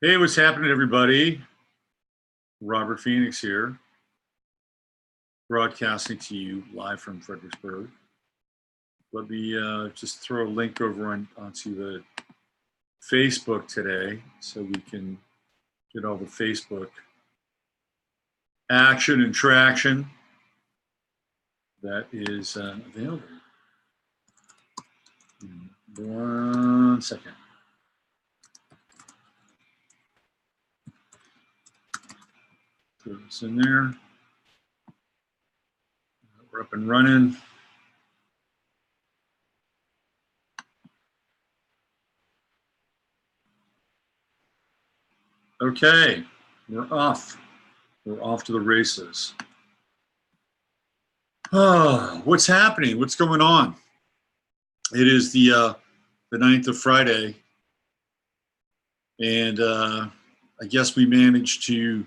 Hey, what's happening, everybody? Robert Phoenix here, broadcasting to you live from Fredericksburg. Let me just throw a link over onto the Facebook today so we can get all the Facebook action and traction that is available. 1 second. Put this in there. We're up and running. Okay, we're off. We're off to the races. Oh, what's happening? What's going on? It is the 9th of Friday, and I guess we managed to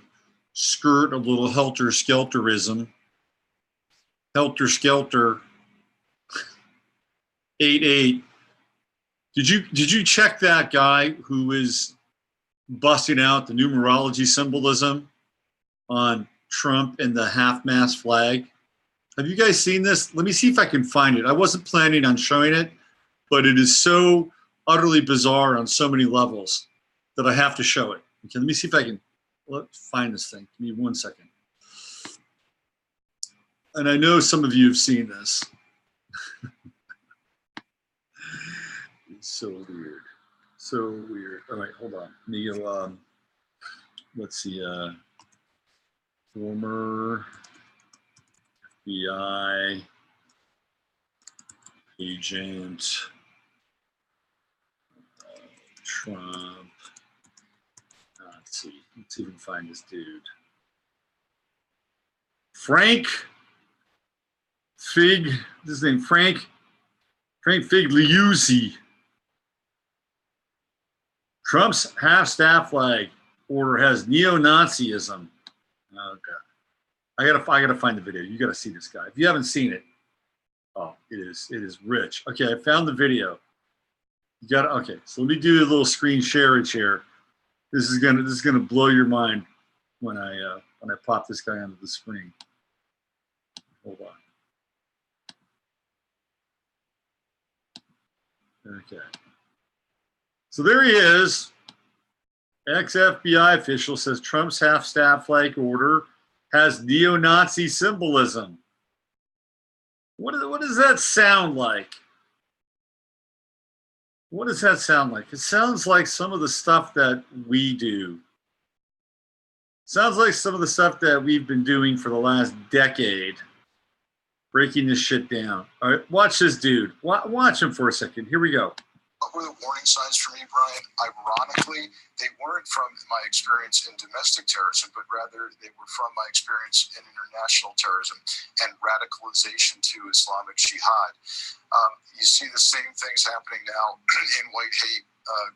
skirt a little helter-skelterism. Helter-skelter 8-8. Did you check that guy who is busting out the numerology symbolism on Trump and the half-mast flag? Have you guys seen this? Let me see if I can find it. I wasn't planning on showing it, but it is so utterly bizarre on so many levels that I have to show it. Okay, let me see if I can find this thing. Give me 1 second. And I know some of you have seen this. It's so weird. So weird. All right, hold on. Neil, let's see. Former FBI agent Trump. Let's see. Let's even find this dude. Frank Fig. His name Frank Figliuzzi. Trump's half-staff flag order has neo-Nazism. Okay, I gotta find the video. You gotta see this guy. If you haven't seen it, oh, it is rich. Okay, I found the video. You got okay. So let me do a little screen share and share. This is gonna blow your mind when I pop this guy onto the screen. Hold on. Okay. So there he is. Ex-FBI official says Trump's half-staff flag order has neo-Nazi symbolism. What does that sound like? What does that sound like? It sounds like some of the stuff that we do. Sounds like some of the stuff that we've been doing for the last decade. Breaking this shit down. All right, watch this dude. Watch him for a second. Here we go. What were the warning signs for me, Brian? Ironically, they weren't from my experience in domestic terrorism, but rather they were from my experience in international terrorism and radicalization to Islamic Jihad. You see the same things happening now in white hate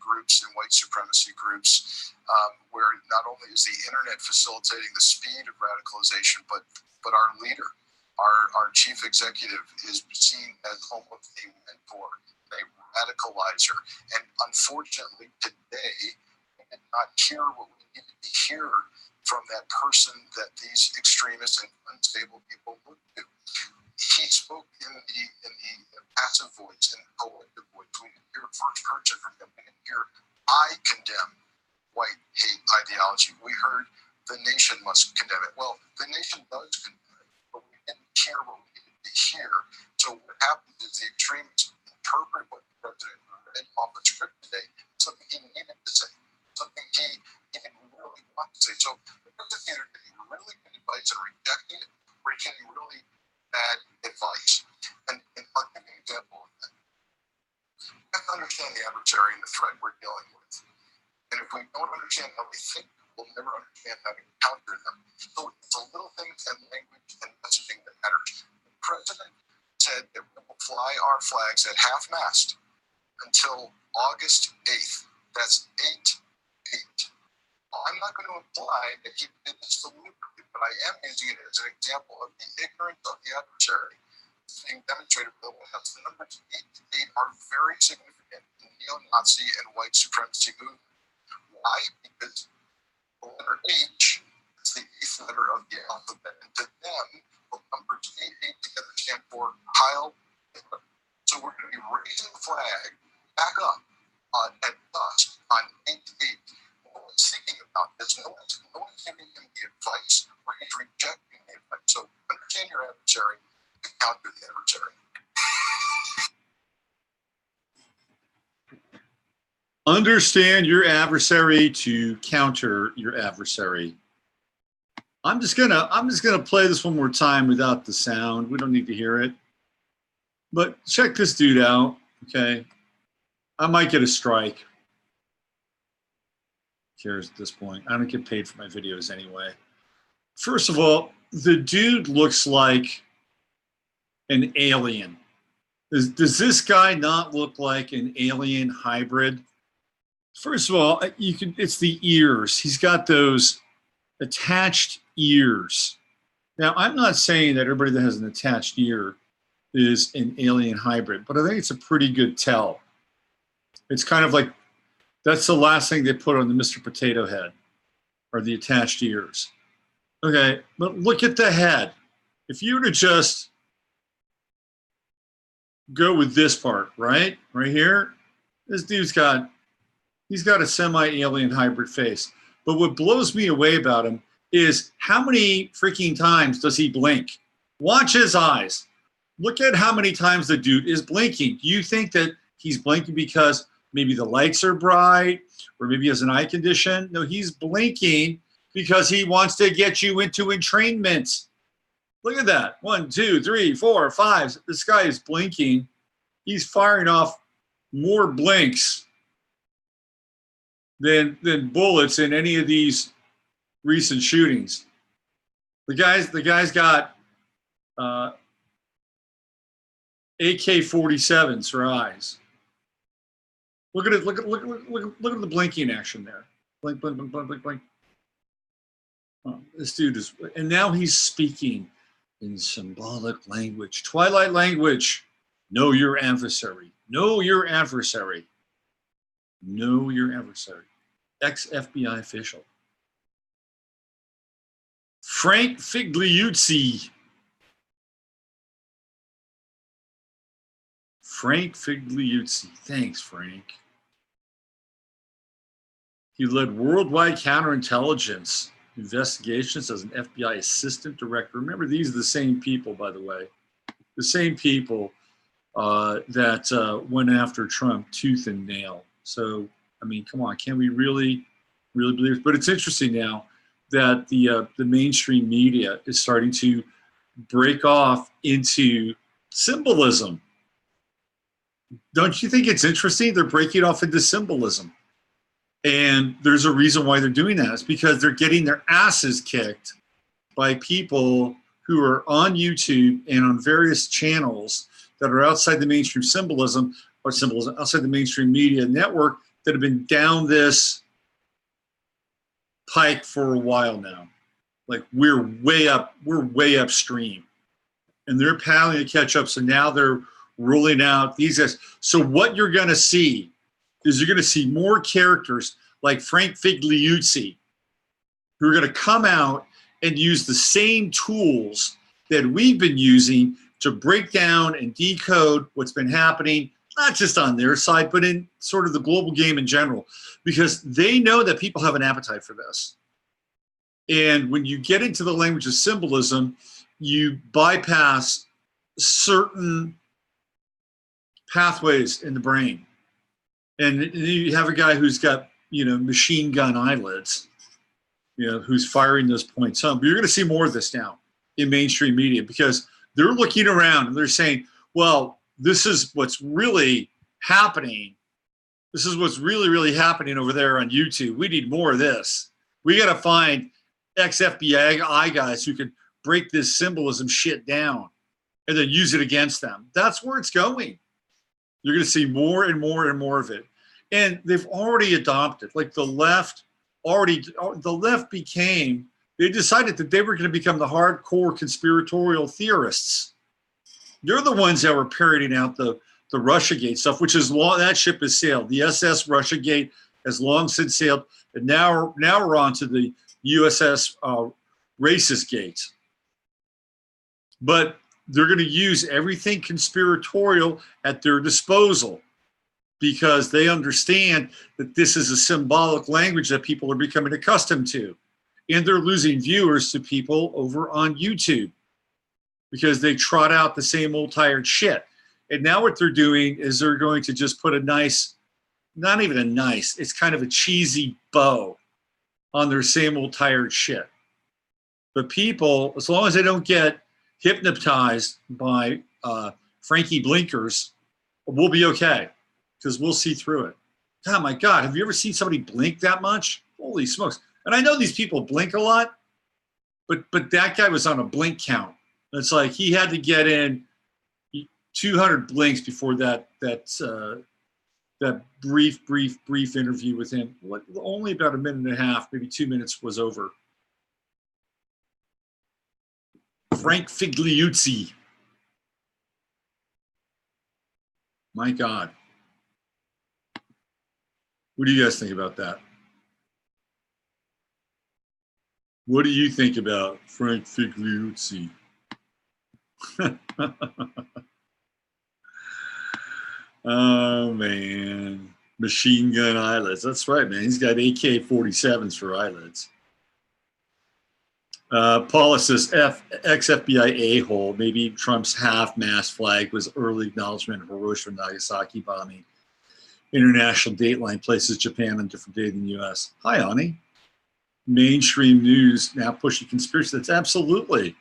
groups and white supremacy groups, where not only is the internet facilitating the speed of radicalization, but our leader, our chief executive, is seen as almost a mentor, a radicalizer. And unfortunately, today, we did not hear what we needed to hear from that person that these extremists and unstable people look to. He spoke in the passive voice and collective voice. We didn't hear first person from him. We didn't hear, I condemn white hate ideology. We heard the nation must condemn it. Well, the nation does condemn it, but we didn't hear what we needed to hear. So what happens is the extremists interpret what the president read off the script today, something he needed to say, something he didn't really want to say. So the president either getting really good advice and rejecting it, or he's getting really bad advice. And I'll give you an example of that. We have to understand the adversary and the threat we're dealing with. And if we don't understand how they think, we'll never understand how to counter them. So it's the little things and language and messaging that matters. The president said that we will fly our flags at half-mast until August 8th. That's 8-8. I'm not going to imply that he did this deliberately, but I am using it as an example of the ignorance of the adversary. It's being demonstrated by the White House. The numbers 8-8 are very significant in neo-Nazi and white supremacy movement. Why? Because the letter H is the 8th letter of the alphabet. And to them, the numbers 8 together stand for Heil Hitler. So we're going to be raising the flag back up at dusk on 8/8. No one's thinking about this. No one's giving him the advice, or he's rejecting the advice. So understand your adversary to counter the adversary. Understand your adversary to counter your adversary. I'm just gonna play this one more time without the sound. We don't need to hear it. But check this dude out, okay? I might get a strike. Cares at this point. I don't get paid for my videos anyway. First of all, the dude looks like an alien. Does this guy not look like an alien hybrid? First of all, it's the ears. He's got those attached ears. Now, I'm not saying that everybody that has an attached ear is an alien hybrid, but I think it's a pretty good tell. It's kind of like, that's the last thing they put on the Mr. Potato Head, are the attached ears. Okay, but look at the head. If you were to just go with this part, right here, this dude's he's got a semi-alien hybrid face. But what blows me away about him is how many freaking times does he blink? Watch his eyes. Look at how many times the dude is blinking. Do you think that he's blinking because maybe the lights are bright or maybe he has an eye condition? No, he's blinking because he wants to get you into entrainment. Look at that. 1, 2, 3, 4, 5. This guy is blinking. He's firing off more blinks than bullets in any of these recent shootings. The guy's got AK-47s for eyes. Look at it. Look at the blinking action there. Blink, blink, blink, blink, blink, blink. Oh, this dude is, and now he's speaking in symbolic language, Twilight language. Know your adversary. Know your adversary. Know your adversary. Ex-FBI official. Frank Figliuzzi. Frank Figliuzzi. Thanks, Frank. He led worldwide counterintelligence investigations as an FBI assistant director. Remember, these are the same people, by the way. The same people that went after Trump tooth and nail. So, I mean, come on, can we really believe it? But it's interesting now that the mainstream media is starting to break off into symbolism. Don't you think it's interesting? They're breaking off into symbolism. And there's a reason why they're doing that. It's because they're getting their asses kicked by people who are on YouTube and on various channels that are outside the mainstream symbolism, outside the mainstream media network, that have been down this pike for a while now. Like, we're way upstream. And they're paddling to catch up. So now they're rolling out these guys. So what you're going to see is you're going to see more characters like Frank Figliuzzi who are going to come out and use the same tools that we've been using to break down and decode what's been happening, not just on their side, but in sort of the global game in general, because they know that people have an appetite for this. And when you get into the language of symbolism, you bypass certain pathways in the brain. And you have a guy who's got, machine gun eyelids, who's firing those points home. But you're going to see more of this now in mainstream media, because they're looking around and they're saying, well, this is what's really happening. This is what's really happening over there on YouTube. We need more of this. We got to find ex-FBI guys who can break this symbolism shit down and then use it against them. That's where it's going. You're going to see more and more and more of it. And they've already adopted, like the left they decided that they were going to become the hardcore conspiratorial theorists. They're the ones that were parroting out the Russiagate stuff, which is that ship has sailed. The SS Russiagate has long since sailed, and now we're on to the USS Racist Gate. But they're going to use everything conspiratorial at their disposal because they understand that this is a symbolic language that people are becoming accustomed to. And they're losing viewers to people over on YouTube because they trot out the same old tired shit. And now what they're doing is they're going to just put a nice, not even a nice, it's kind of a cheesy bow on their same old tired shit. But people, as long as they don't get hypnotized by Frankie Blinkers, we'll be okay because we'll see through it. God, my God, have you ever seen somebody blink that much? Holy smokes. And I know these people blink a lot, but that guy was on a blink count. It's like he had to get in 200 blinks before that brief interview with him. Only about a minute and a half, maybe 2 minutes was over. Frank Figliuzzi. My God. What do you guys think about that? What do you think about Frank Figliuzzi? Oh, man. Machine gun eyelids. That's right, man. He's got AK-47s for eyelids. Paula says, ex-FBI a-hole. Maybe Trump's half-mast flag was early acknowledgement of Hiroshima and Nagasaki bombing. International dateline places Japan on a different day than the U.S. Hi, Ani. Mainstream news now pushing conspiracy. That's absolutely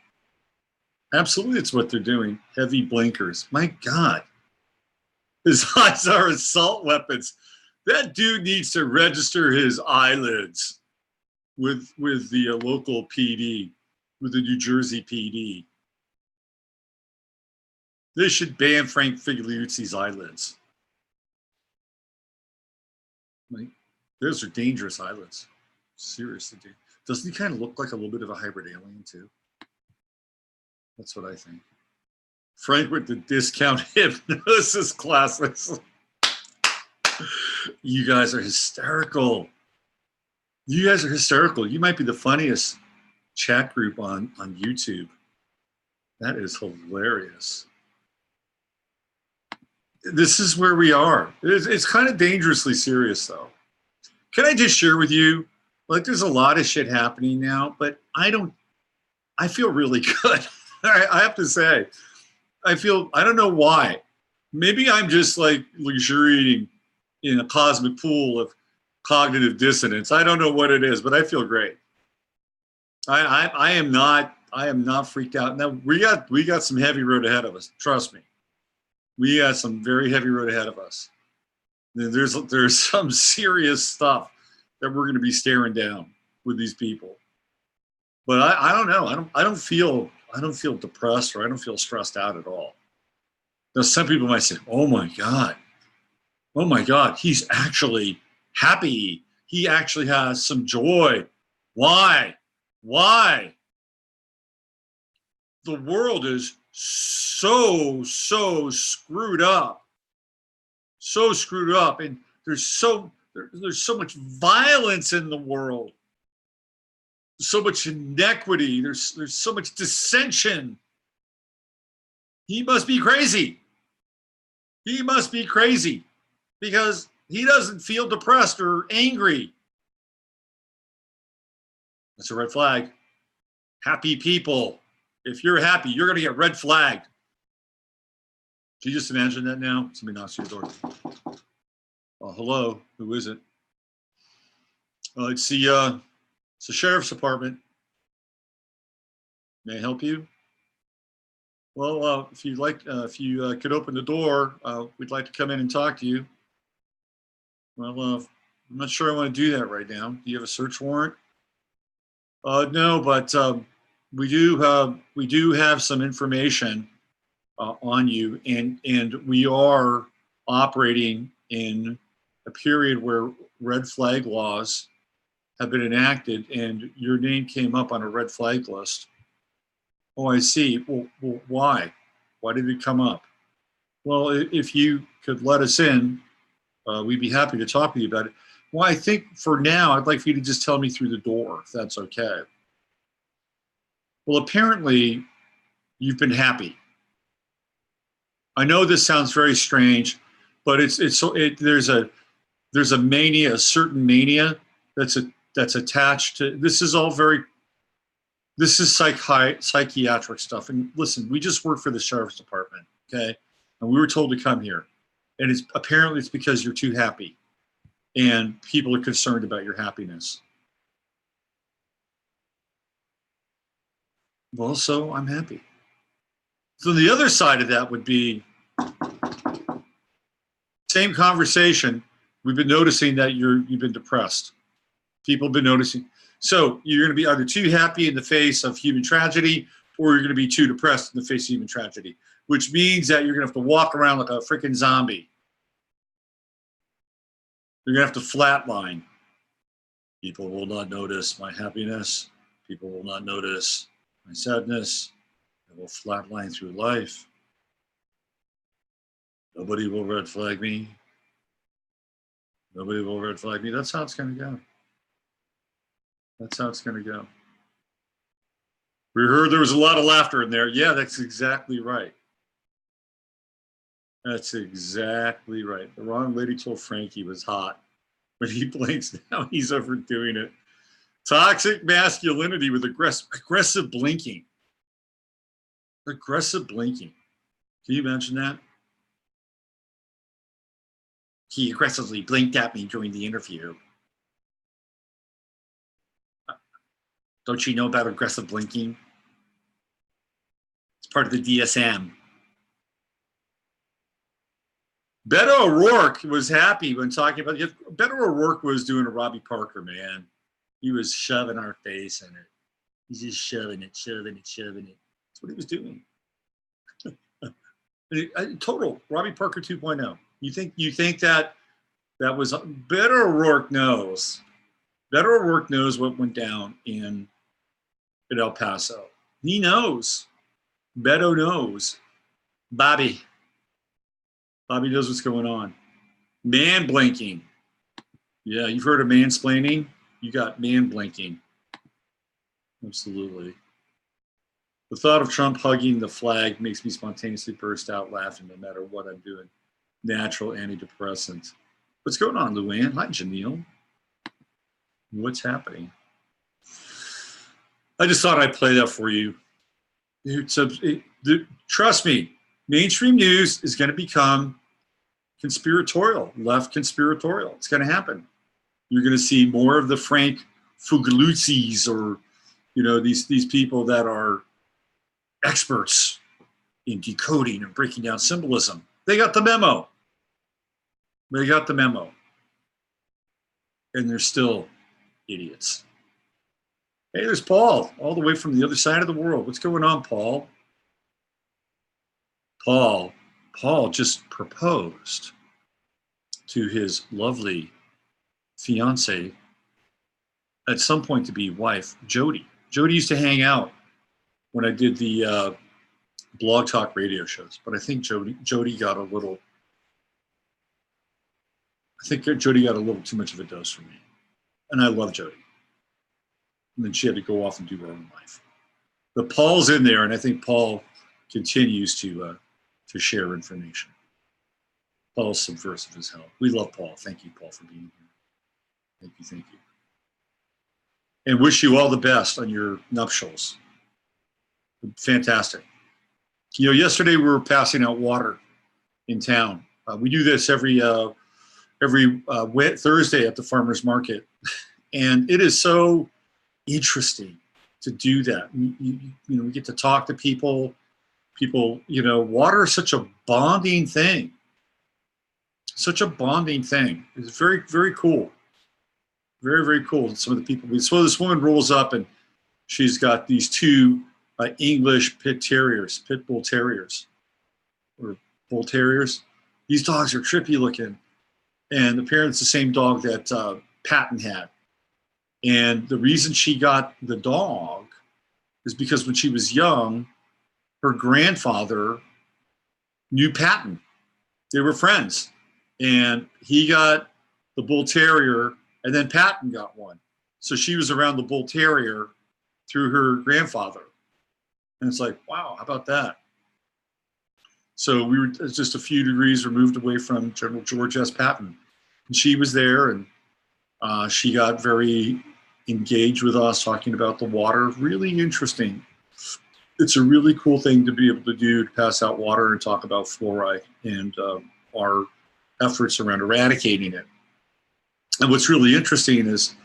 it's what they're doing. Heavy blinkers. My God. His eyes are assault weapons. That dude needs to register his eyelids with the local PD, with the New Jersey PD. They should ban Frank Figliuzzi's eyelids. Like, those are dangerous eyelids. Seriously, dude. Doesn't he kind of look like a little bit of a hybrid alien too? That's what I think. Frank with the discount hypnosis classes. You guys are hysterical. You guys are hysterical. You might be the funniest chat group on YouTube. That is hilarious. This is where we are. It's kind of dangerously serious, though. Can I just share with you? Like, there's a lot of shit happening now, but I feel really good. I have to say, I don't know why. Maybe I'm just like luxuriating in a cosmic pool of cognitive dissonance. I don't know what it is, but I feel great. I am not freaked out. Now we got some heavy road ahead of us. Trust me. We got some very heavy road ahead of us. There's some serious stuff that we're going to be staring down with these people. But I don't know. I don't feel depressed or I don't feel stressed out at all. Now some people might say, "Oh my God, he's actually happy. He actually has some joy." Why? The world is so screwed up. So screwed up, and there's so much violence in the world. So much inequity. There's so much dissension. He must be crazy. He must be crazy because he doesn't feel depressed or angry. That's a red flag. Happy people. If you're happy, you're going to get red flagged. Can you just imagine that now? Somebody knocks on your door. Oh, hello. Who is it? It's the sheriff's department. May I help you? Well, if you could open the door, we'd like to come in and talk to you. Well, I'm not sure I want to do that right now. Do you have a search warrant? No, but we do have some information on you, and we are operating in a period where red flag laws have been enacted, and your name came up on a red flag list. Oh, I see. Well, why? Why did it come up? Well, if you could let us in, we'd be happy to talk with you about it. Well, I think for now, I'd like for you to just tell me through the door, if that's okay. Well, apparently, you've been happy. I know this sounds very strange, but there's a mania, a certain mania that's attached to this. This is psychiatric stuff. And listen, we just work for the sheriff's department, okay? And we were told to come here, and apparently it's because you're too happy, and people are concerned about your happiness. Well, so I'm happy. So the other side of that would be same conversation. We've been noticing that you've been depressed. People have been noticing. So you're going to be either too happy in the face of human tragedy, or you're going to be too depressed in the face of human tragedy, which means that you're going to have to walk around like a freaking zombie. You're going to have to flatline. People will not notice my happiness. People will not notice my sadness. I will flatline through life. Nobody will red flag me. Nobody will red flag me. That's how it's going to go. That's how it's going to go. We heard there was a lot of laughter in there. Yeah, that's exactly right. That's exactly right. The wrong lady told Frank he was hot. When he blinks now, he's overdoing it. Toxic masculinity with aggressive blinking. Aggressive blinking. Can you imagine that? He aggressively blinked at me during the interview. Don't you know about aggressive blinking? It's part of the DSM. Beto O'Rourke was happy when talking about it. Beto O'Rourke was doing a Robbie Parker, man. He was shoving our face in it. He's just shoving it. That's what he was doing. Total Robbie Parker 2.0. You think that was Beto O'Rourke knows. Beto O'Rourke knows what went down in El Paso. He knows. Beto knows. Bobby knows what's going on. Man blinking. Yeah, you've heard of mansplaining? You got man blinking. Absolutely. The thought of Trump hugging the flag makes me spontaneously burst out laughing no matter what I'm doing. Natural antidepressant. What's going on, Luann? Hi, Janelle. What's happening? I just thought I'd play that for you. Trust me, mainstream news is going to become conspiratorial, left conspiratorial. It's going to happen. You're going to see more of the Frank Fugaluzzis, or these people that are experts in decoding and breaking down symbolism. They got the memo. And they're still idiots. Hey, there's Paul, all the way from the other side of the world. What's going on, Paul? Paul just proposed to his lovely fiance, at some point to be wife, Jody. Jody used to hang out when I did the blog talk radio shows, but I think Jody got a little too much of a dose for me. And I love Jody. And then she had to go off and do her own life. But Paul's in there, and I think Paul continues to share information. Paul's subversive as hell. We love Paul. Thank you, Paul, for being here. Thank you. And wish you all the best on your nuptials. Fantastic. Yesterday we were passing out water in town. We do this every Thursday at the farmers market, and it is so interesting to do that. We get to talk to people. Water is such a bonding thing. It's very, very cool. Very, very cool. Some of the people. So this woman rolls up, and she's got these two English pit bull terriers, or bull terriers. These dogs are trippy looking, and apparently it's the same dog that Patton had. And the reason she got the dog is because when she was young, her grandfather knew Patton. They were friends, and he got the bull terrier And then Patton got one. So she was around the bull terrier through her grandfather. And it's like, wow, how about that? So we were just a few degrees removed away from General George S. Patton. And she was there, and she got very engaged with us, talking about the water. Really interesting. It's a really cool thing to be able to do, to pass out water and talk about fluoride and our efforts around eradicating it. And what's really interesting is,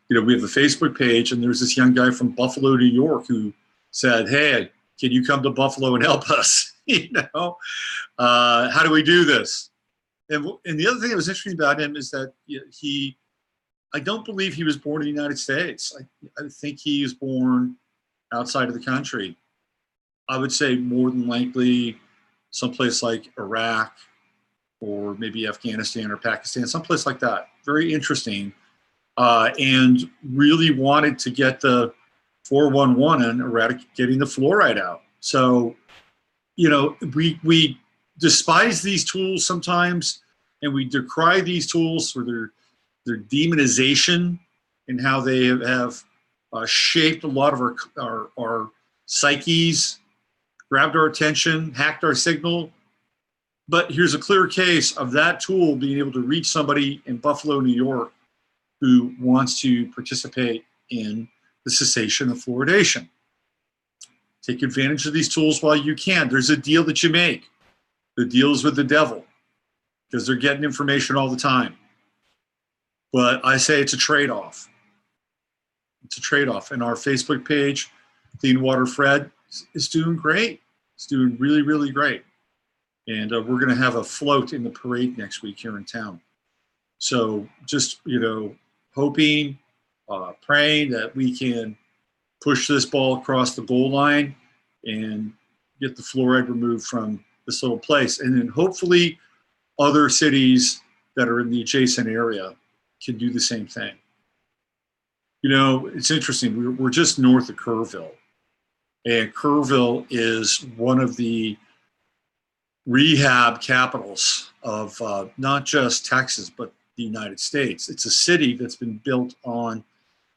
we have a Facebook page, and there's this young guy from Buffalo, New York, who said, hey, can you come to Buffalo and help us? How do we do this? And the other thing that was interesting about him is that I don't believe he was born in the United States. I think he was born outside of the country. I would say more than likely someplace like Iraq or maybe Afghanistan or Pakistan, someplace like that. Very interesting. And really wanted to get the 411 and getting the fluoride out. So, we despise these tools sometimes, and we decry these tools for their demonization and how they have shaped a lot of our psyches, grabbed our attention, hacked our signal. But here's a clear case of that tool being able to reach somebody in Buffalo, New York, who wants to participate in the cessation of fluoridation. Take advantage of these tools while you can. There's a deal that you make. The deal is with the devil, because they're getting information all the time. But I say it's a trade-off. It's a trade-off. And our Facebook page, Clean Water Fred, is doing great. It's doing really, really great. And we're going to have a float in the parade next week here in town. So just, hoping, praying that we can push this ball across the goal line and get the fluoride removed from this little place. And then hopefully other cities that are in the adjacent area can do the same thing. It's interesting. We're just north of Kerrville. And Kerrville is one of the rehab capitals of not just Texas, but the United States. It's a city that's been built on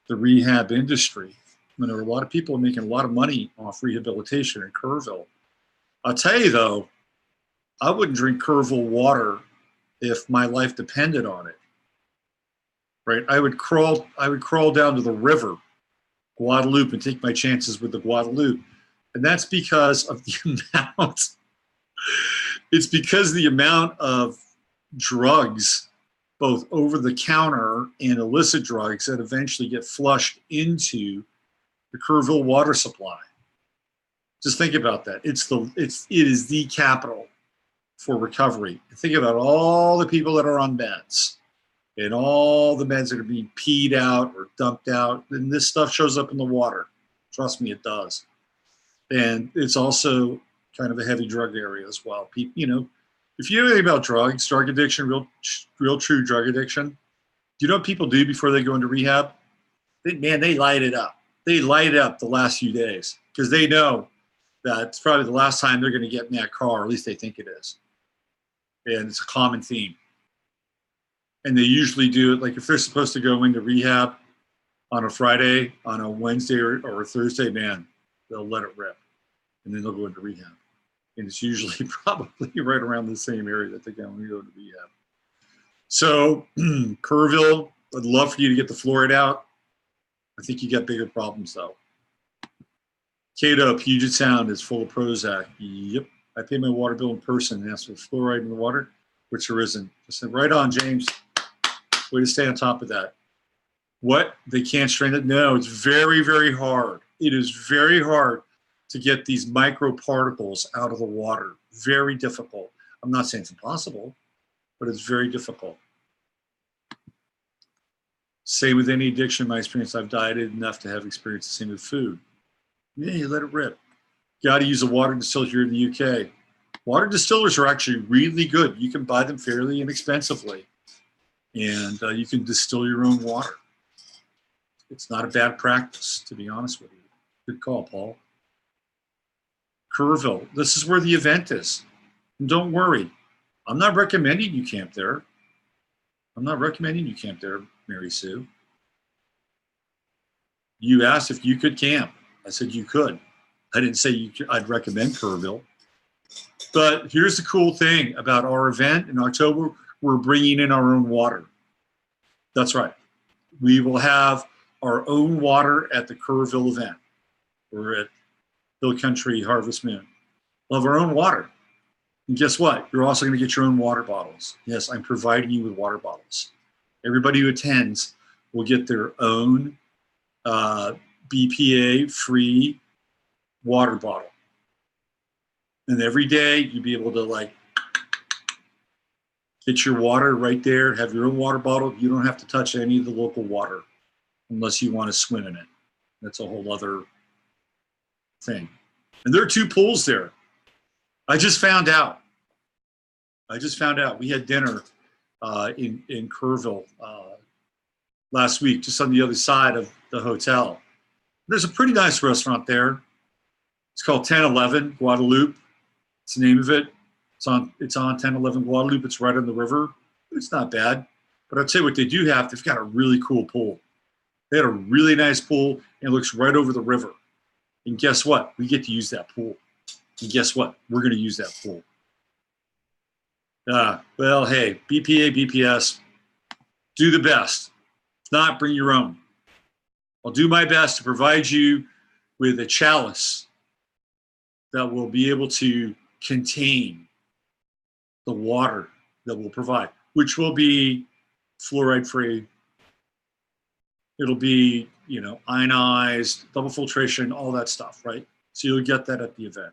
the rehab industry. There are a lot of people making a lot of money off rehabilitation in Kerrville. I'll tell you though, I wouldn't drink Kerrville water if my life depended on it. Right? I would crawl down to the river, Guadalupe, and take my chances with the Guadalupe. And that's because of the amount. It's because the amount of drugs, both over the counter and illicit drugs, that eventually get flushed into the Kerrville water supply. Just think about that. It is the capital for recovery. Think about all the people that are on meds and all the meds that are being peed out or dumped out. And this stuff shows up in the water. Trust me, it does. And it's also kind of a heavy drug area as well. If you know anything about drugs, drug addiction, real true drug addiction, do you know what people do before they go into rehab? They light it up. They light it up the last few days because they know that it's probably the last time they're going to get in that car, or at least they think it is. And it's a common theme. And they usually do it, like if they're supposed to go into rehab on a Friday, on a Wednesday or a Thursday, man, they'll let it rip. And then they'll go into rehab. And it's usually probably right around the same area that they go when you go to rehab. So Kerrville, I'd love for you to get the fluoride out. I think you got bigger problems though. Cato, Puget Sound is full of Prozac. Yep. I pay my water bill in person and ask for fluoride in the water, which there isn't. I said, right on, James. Way to stay on top of that. What? They can't strain it? No, it's very, very hard. It is very hard to get these microparticles out of the water. Very difficult. I'm not saying it's impossible, but it's very difficult. Same with any addiction in my experience. I've dieted enough to have experienced the same with food. Yeah, you let it rip. You got to use a water distiller here in the UK. Water distillers are actually really good. You can buy them fairly inexpensively. And you can distill your own water. It's not a bad practice, to be honest with you. Good call, Paul. Kerrville, this is where the event is. And don't worry, I'm not recommending you camp there. I'm not recommending you camp there, Mary Sue. You asked if you could camp. I said you could. I didn't say you could, I'd recommend Kerrville. But here's the cool thing about our event in October. We're bringing in our own water. That's right. We will have our own water at the Kerrville event. We're at Hill Country Harvest Moon. We'll have our own water. And guess what? You're also going to get your own water bottles. Yes, I'm providing you with water bottles. Everybody who attends will get their own BPA-free water bottle. And every day you'll be able to like get your water right there, have your own water bottle. You don't have to touch any of the local water unless you want to swim in it. That's a whole other thing. And there are 2 pools there. I just found out. We had dinner in Kerrville last week, just on the other side of the hotel. There's a pretty nice restaurant there. It's called 1011 Guadalupe. It's the name of it. It's on 1011 Guadalupe. It's right on the river. It's not bad. But I'll tell you what they do have. They've got a really cool pool. They had a really nice pool, and it looks right over the river. And guess what? We get to use that pool. And guess what? We're going to use that pool. Well, hey, BPA, BPS, do the best. If not, bring your own. I'll do my best to provide you with a chalice that will be able to contain the water that we'll provide, which will be fluoride free. It'll be, ionized, double filtration, all that stuff, right? So you'll get that at the event,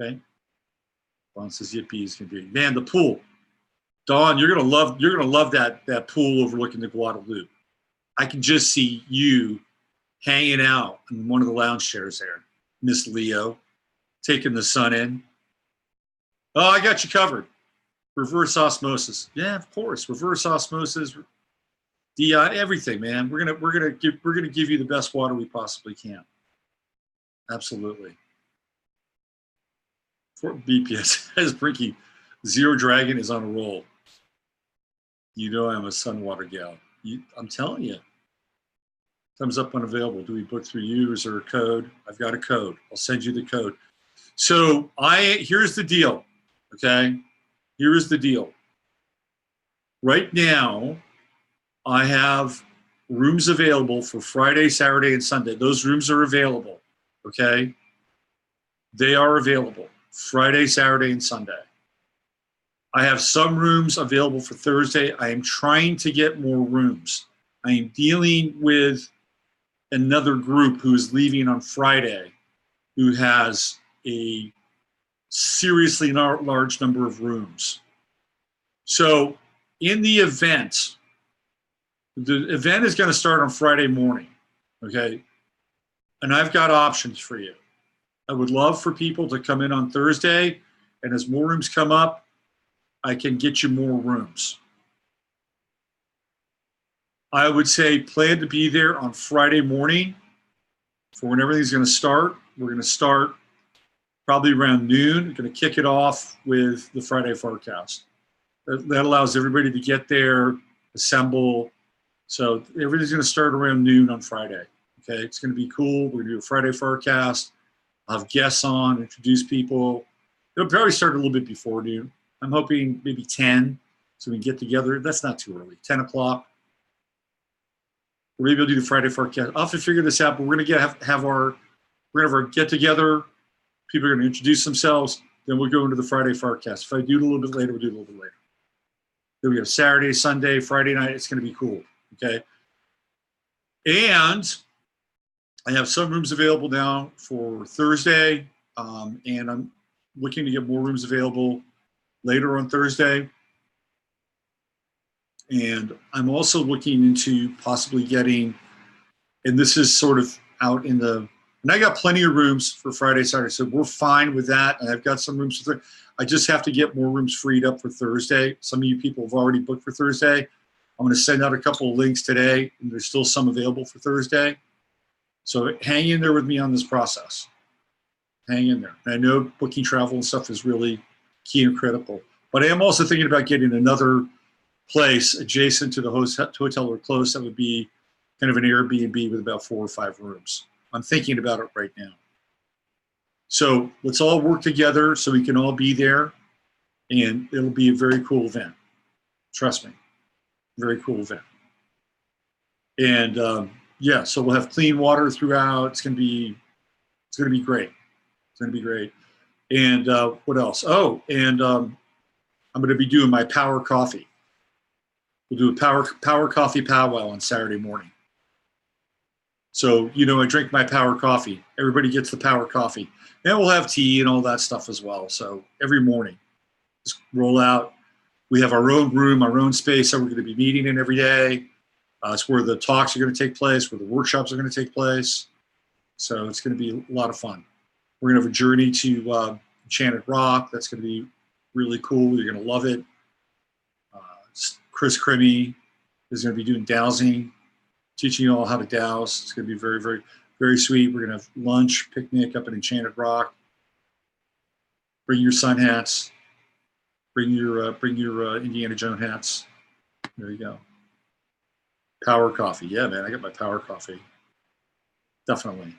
okay? Dawn says yippee is gonna be, man, the pool. Dawn, you're gonna love that pool overlooking the Guadalupe. I can just see you hanging out in one of the lounge chairs there, Miss Leo, taking the sun in. Oh, I got you covered. Reverse osmosis. Yeah, of course. Reverse osmosis, DI, everything, man. We're gonna give you the best water we possibly can. Absolutely. For BPS as Brinky, Zero Dragon is on a roll. You know I'm a Sunwater gal. I'm telling you. Thumbs up unavailable. Do we book through you? Is there a code? I've got a code. I'll send you the code. So here's the deal. Okay? Here is the deal. Right now, I have rooms available for Friday, Saturday, and Sunday. Those rooms are available. Okay? They are available Friday, Saturday, and Sunday. I have some rooms available for Thursday. I am trying to get more rooms. I am dealing with another group who is leaving on Friday who has a seriously large number of rooms. So in the event is going to start on Friday morning, okay? And I've got options for you. I would love for people to come in on Thursday, and as more rooms come up, I can get you more rooms. I would say plan to be there on Friday morning for when everything's going to start. We're going to start probably around noon. We're going to kick it off with the Friday FARcast. That allows everybody to get there, assemble. So everything's going to start around noon on Friday. Okay, it's going to be cool. We're going to do a Friday FARcast. I'll have guests on, introduce people. It'll probably start a little bit before noon. I'm hoping maybe 10, so we can get together. That's not too early. 10 o'clock. Or maybe we'll do the Friday FARcast. I'll have to figure this out, but we're going to have our get together. People are going to introduce themselves. Then we'll go into the Friday FARcast. If I do it a little bit later, we'll do it a little bit later. Then we have Saturday, Sunday, Friday night. It's going to be cool. Okay. And I have some rooms available now for Thursday, and I'm looking to get more rooms available later on Thursday. And I'm also looking into possibly getting, and this is sort of out in the, and I got plenty of rooms for Friday, Saturday, so we're fine with that. And I've got some rooms for Thursday. I just have to get more rooms freed up for Thursday. Some of you people have already booked for Thursday. I'm going to send out a couple of links today, and there's still some available for Thursday. So hang in there with me on this process. Hang in there. And I know booking travel and stuff is really key and critical. But I am also thinking about getting another place adjacent to the hotel or close that would be kind of an Airbnb with about 4 or 5 rooms. I'm thinking about it right now. So let's all work together so we can all be there, and it'll be a very cool event. Trust me, very cool event. And yeah, so we'll have clean water throughout. It's gonna be great. It's gonna be great. And what else? Oh, and I'm gonna be doing my power coffee. We'll do a power coffee powwow on Saturday morning. So, I drink my power coffee. Everybody gets the power coffee. And we'll have tea and all that stuff as well. So every morning, just roll out. We have our own room, our own space that we're going to be meeting in every day. It's where the talks are going to take place, where the workshops are going to take place. So it's going to be a lot of fun. We're going to have a journey to Enchanted Rock. That's going to be really cool. You're going to love it. Chris Crimmy is going to be doing dowsing, teaching you all how to douse. It's going to be very, very, very sweet. We're going to have lunch, picnic up at Enchanted Rock. Bring your sun hats. Bring your Indiana Jones hats. There you go. Power coffee. Yeah, man, I got my power coffee. Definitely.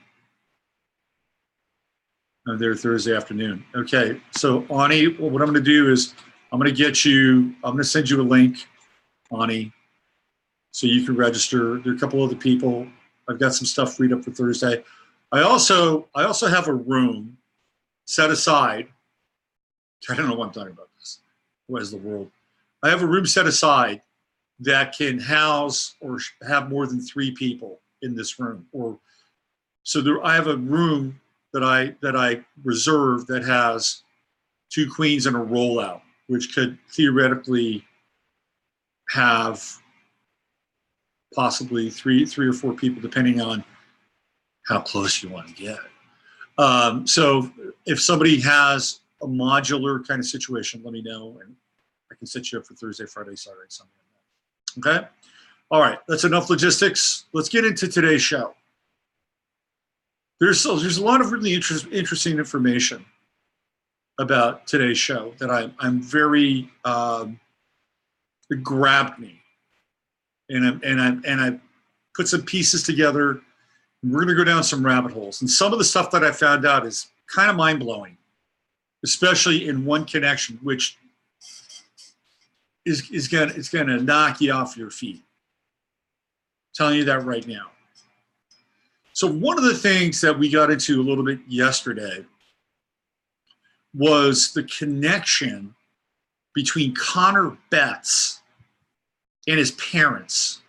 I'm there Thursday afternoon. Okay, so Ani, what I'm going to do is I'm going to send you a link, Ani, so you can register. There are a couple other people. I've got some stuff freed up for Thursday. I also have a room set aside. I don't know why I'm talking about this. What is the world? I have a room set aside that can house or have more than 3 people in this room. I have a room that I reserve that has 2 queens and a rollout, which could theoretically have possibly three or 4 people, depending on how close you want to get. So if somebody has a modular kind of situation, let me know, and I can set you up for Thursday, Friday, Saturday, Sunday. Okay? All right, that's enough logistics. Let's get into today's show. There's a lot of really interesting information about today's show that I'm very it grabbed me, and I put some pieces together. And we're going to go down some rabbit holes, and some of the stuff that I found out is kind of mind blowing, especially in one connection, which is going to knock you off your feet. I'm telling you that right now. So one of the things that we got into a little bit yesterday was the connection between Connor Betts and his parents.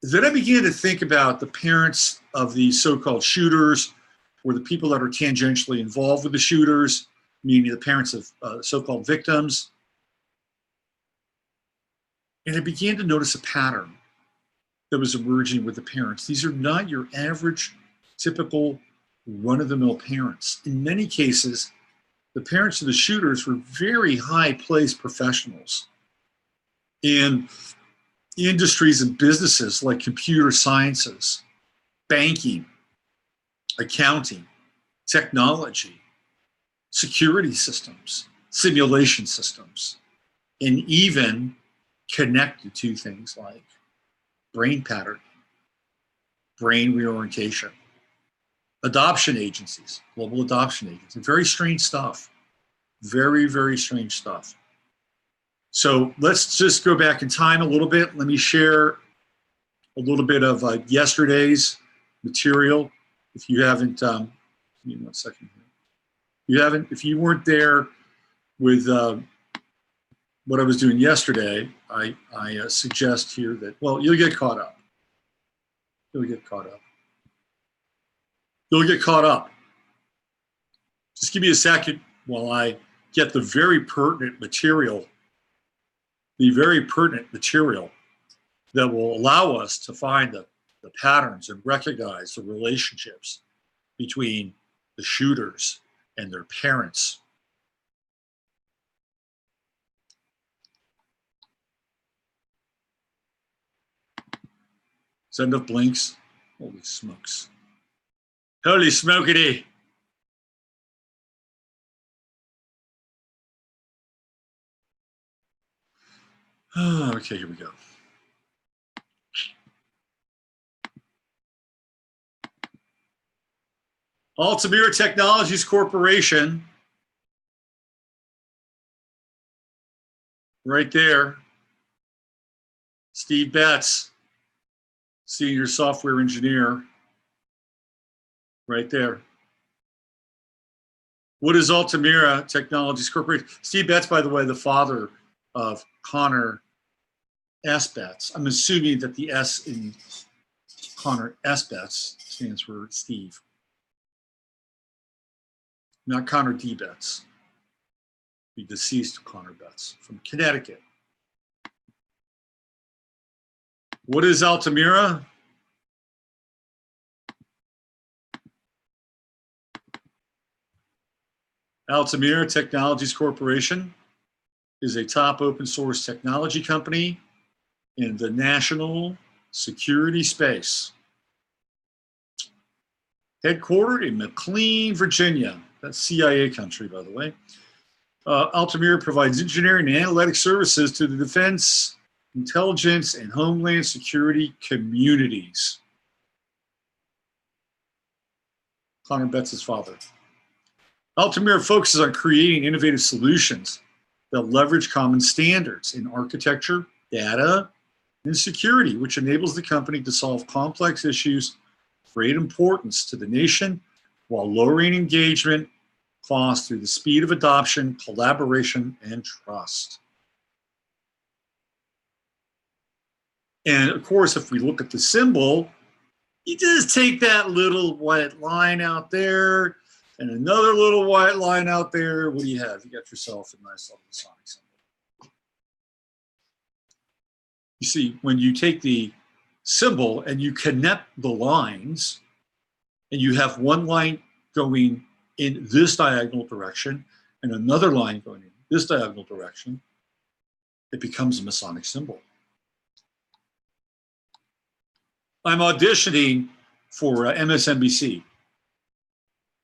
Then I began to think about the parents of the so-called shooters, or the people that are tangentially involved with the shooters, meaning the parents of so-called victims. And I began to notice a pattern that was emerging with the parents. These are not your average, typical, run-of-the-mill parents. In many cases, the parents of the shooters were very high-placed professionals in industries and businesses like computer sciences, banking, accounting, technology, security systems, simulation systems, and even connected to things like brain patterning, brain reorientation, adoption agencies, global adoption agencies. Very strange stuff. Very, very strange stuff. So let's just go back in time a little bit. Let me share a little bit of yesterday's material. If you haven't, give me 1 second here. If you weren't there with what I was doing yesterday, I suggest here that, well, you'll get caught up. You'll get caught up. You'll get caught up. Just give me a second while I get the very pertinent material that will allow us to find the patterns and recognize the relationships between the shooters and their parents. Is that enough blinks? Holy smokes. Holy smokity. Okay, here we go. Altamira Technologies Corporation, right there. Steve Betts, senior software engineer, right there. What is Altamira Technologies Corporation? Steve Betts, by the way, the father of Connor S. Betts. I'm assuming that the S in Connor S. Betts stands for Steve, not Connor D. Betts, the deceased Connor Betts from Connecticut. What is Altamira? Altamira Technologies Corporation is a top open source technology company in the national security space. Headquartered in McLean, Virginia. That's CIA country, by the way. Altamira provides engineering and analytic services to the defense, intelligence, and homeland security communities. Connor Betts' father. Altamira focuses on creating innovative solutions that leverage common standards in architecture, data, and security, which enables the company to solve complex issues of great importance to the nation while lowering engagement costs through the speed of adoption, collaboration, and trust. And of course, if we look at the symbol, you just take that little white line out there and another little white line out there. What do you have? You got yourself a nice little Masonic symbol. You see, when you take the symbol and you connect the lines, and you have one line going in this diagonal direction and another line going in this diagonal direction, it becomes a Masonic symbol. I'm auditioning for MSNBC.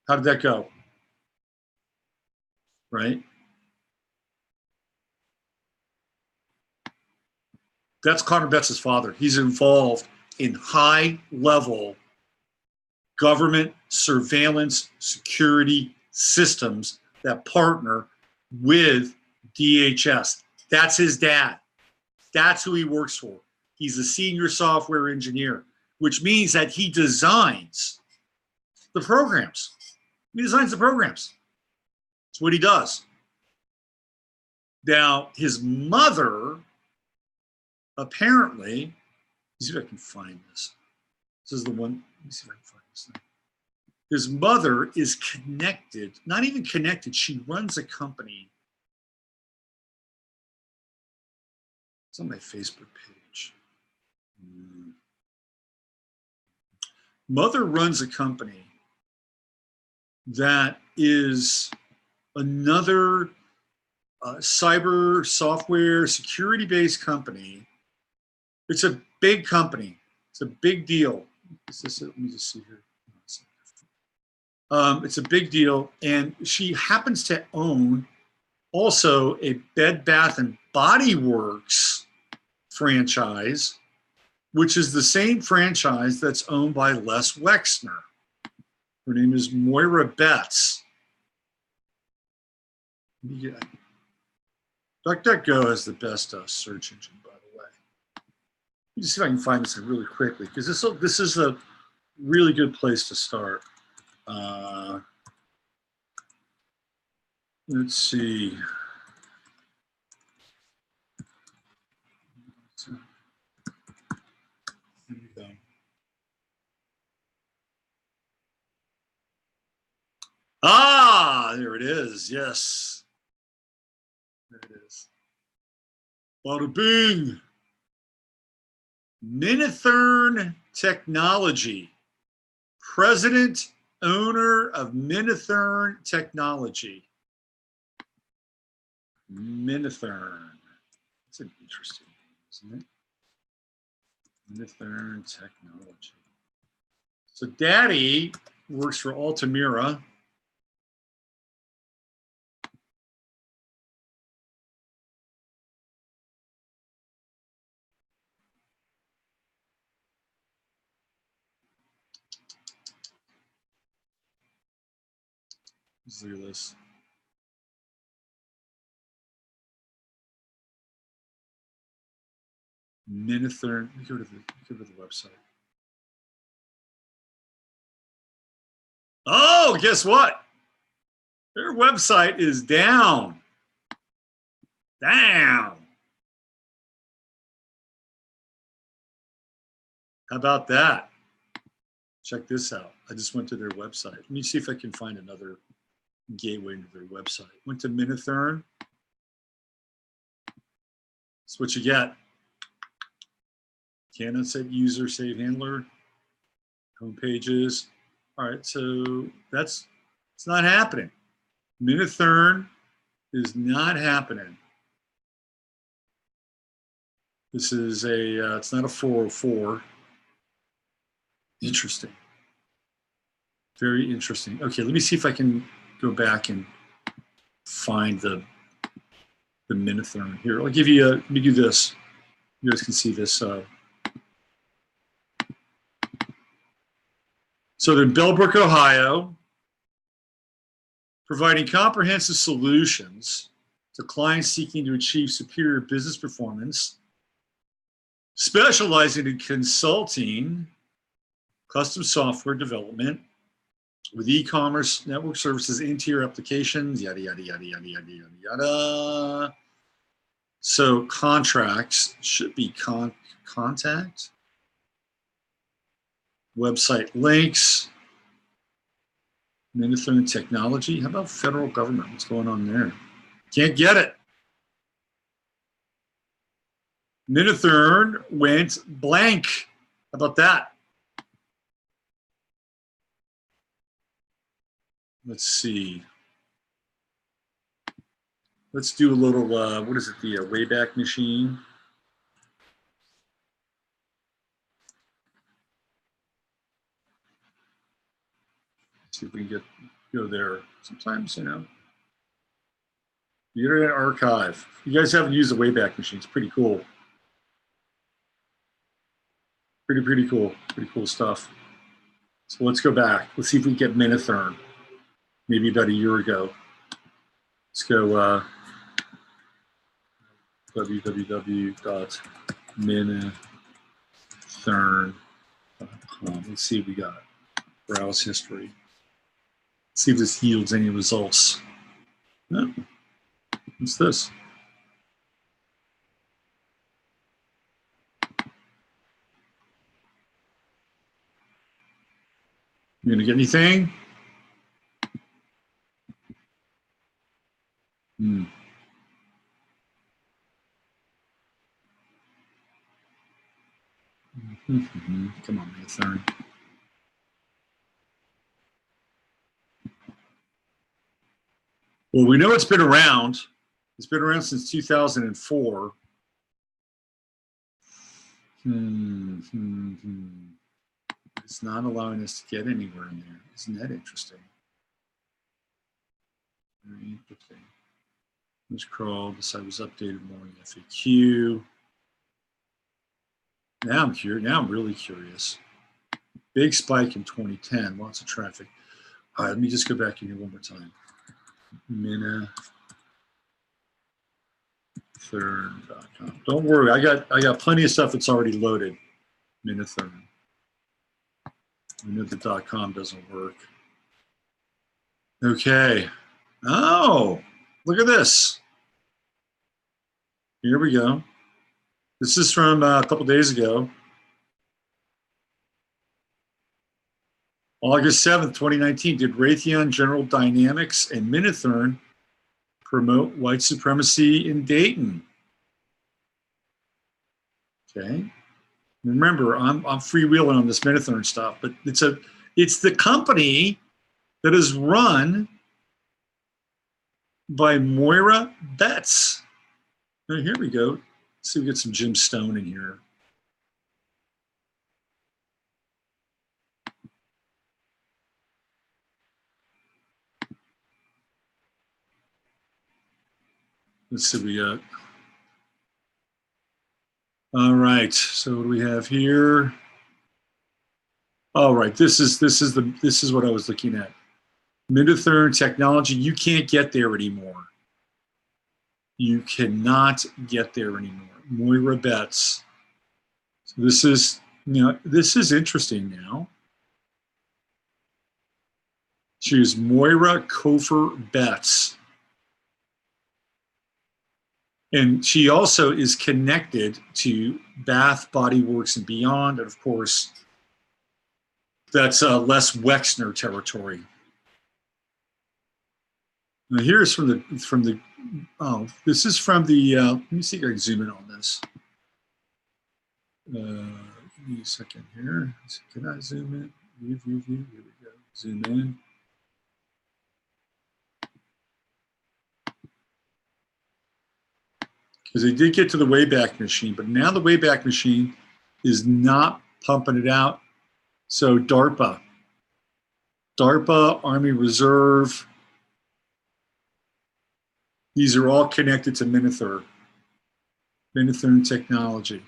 How did that go? Right? That's Connor Betts' father. He's involved in high-level government surveillance security systems that partner with DHS. That's his dad. That's who he works for. He's a senior software engineer, which means that he designs the programs. He designs the programs. That's what he does. Now, his mother, apparently, let me see if I can find this. This is the one. Let me see if I can find this thing. His mother is connected, not even connected. She runs a company. It's on my Facebook page. Mother runs a company that is another cyber software security-based company. It's a big company. It's a big deal. Is this it? Let me just see here. It's a big deal, and she happens to own also a Bed Bath and Body Works franchise, which is the same franchise that's owned by Les Wexner. Her name is Moira Betts. Yeah. DuckDuckGo has the best search engine, by the way. Let me see if I can find this really quickly, because this is a really good place to start. Let's see. Here we go. Ah, there it is. Yes. There it is. Bada bing. Minithern Technology. President, owner of Minithern Technology. Minithern. That's an interesting name, isn't it? Minithern Technology. So Daddy works for Altamira. Let's look at this. Minithern. Go to the website. Oh, guess what? Their website is down. Down. How about that? Check this out. I just went to their website. Let me see if I can find another gateway into their website. Went to Minithern. That's what you get. Canon set user, save handler, home pages. All right, so it's not happening. Minithern is not happening. This is it's not a 404. Interesting. Very interesting. Okay, let me see if I can go back and find the Minithern here. I'll give you let me do this. You guys can see this. So they're in Bellbrook, Ohio, providing comprehensive solutions to clients seeking to achieve superior business performance, specializing in consulting, custom software development with e-commerce, network services, interior applications, yada, yada, yada, yada, yada, yada, yada. So contracts should be contact. Website links. Minithern technology. How about federal government? What's going on there? Can't get it. Minithern went blank. How about that? Let's see. Let's do a little, what is it, the Wayback Machine? See if we can go there. Sometimes, the Internet Archive. You guys haven't used the Wayback Machine. It's pretty cool. Pretty cool. Pretty cool stuff. So let's go back. Let's see if we can get Minithern. Maybe about a year ago. Let's go www.minithern.com. Let's see what we got. Browse history. See if this yields any results. No. What's this? You gonna get anything? Come on, Minithern. Well, we know it's been around. It's been around since 2004. It's not allowing us to get anywhere in there. Isn't that interesting? Very interesting. It was crawled. The site was updated more in FAQ. Now I'm curious. Now I'm really curious. Big spike in 2010. Lots of traffic. All right, let me just go back in here one more time. Minithern.com. Don't worry, I got plenty of stuff that's already loaded. Minithern. I know the .com doesn't work. Okay. Oh, look at this. Here we go. This is from a couple days ago. August 7th, 2019, did Raytheon General Dynamics and Minithern promote white supremacy in Dayton? Okay. Remember, I'm freewheeling on this Minithern stuff, but it's the company that is run by Moira Betts. Now, here we go. Let's see if we get some Jim Stone in here. Let's see what we got. All right. So what do we have here? All right. This is what I was looking at. Minotherm technology, you can't get there anymore. You cannot get there anymore. Moira Betts. So this is, this is interesting now. She is Moira Kofer Betts. And she also is connected to Bath Body Works and Beyond. And of course, that's Les Wexner territory. Now here's from the this is from the let me see if I can zoom in on this. Give me a second here. Can I zoom in? View. Here we go. Zoom in. Because they did get to the Wayback Machine, but now the Wayback Machine is not pumping it out. So DARPA, Army Reserve, these are all connected to Minotherm technology,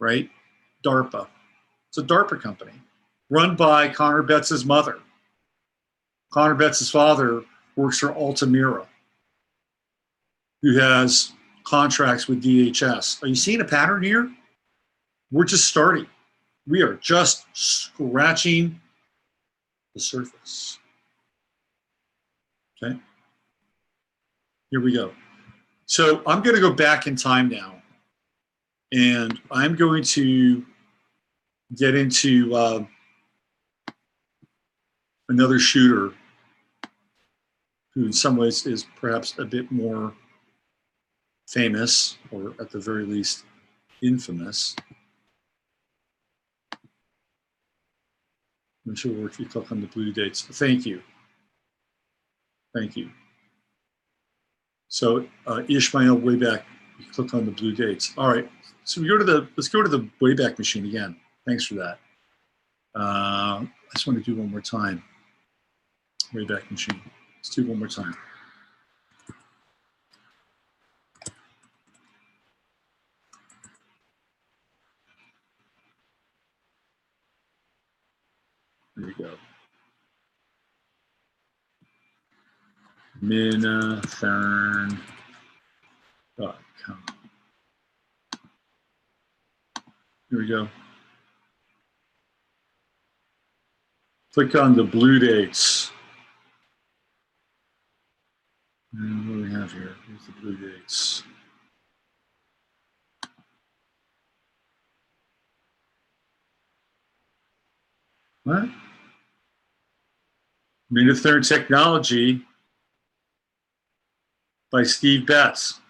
right? DARPA. It's a DARPA company run by Connor Betts' mother. Connor Betts' father works for Altamira, who has contracts with DHS. Are you seeing a pattern here? We're just starting. We are just scratching the surface. Okay. Here we go. So I'm going to go back in time now, and I'm going to get into another shooter who in some ways is perhaps a bit more famous, or at the very least infamous. I'm sure it'll work if you click on the blue dates. Thank you. Thank you. So Ishmael Wayback, you click on the blue dates. All right. So we go to let's go to the Wayback Machine again. Thanks for that. I just want to do one more time. Wayback Machine. Let's do one more time. There you go. Minotherm.com. Here we go. Click on the blue dates. And what do we have here? Here's the blue dates. What? Minotherm Technology by Steve Betts.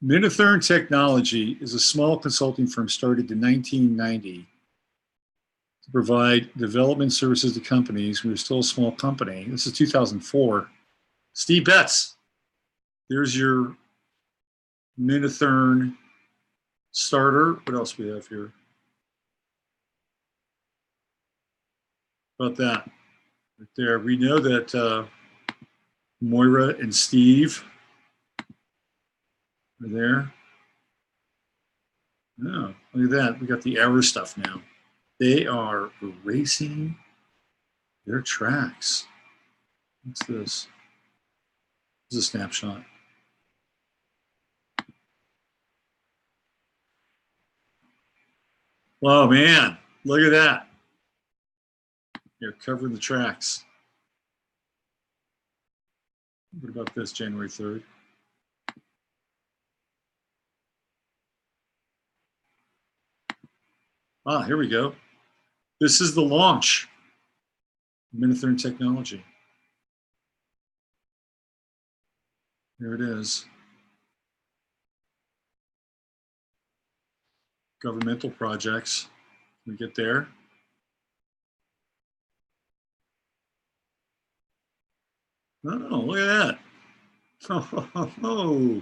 Minotherm Technology is a small consulting firm started in 1990 to provide development services to companies. We were still a small company. This is 2004. Steve Betts. There's your Minotherm starter. What else do we have here? About that right there. We know that Moira and Steve are there. Oh, look at that. We got the error stuff now. They are erasing their tracks. What's this? This is a snapshot. Oh man, look at that. You're covering the tracks. What about this, January 3rd? Ah, here we go. This is the launch. Minotherm Technology. Here it is. Governmental projects. Can we get there? Oh, look at that. Oh.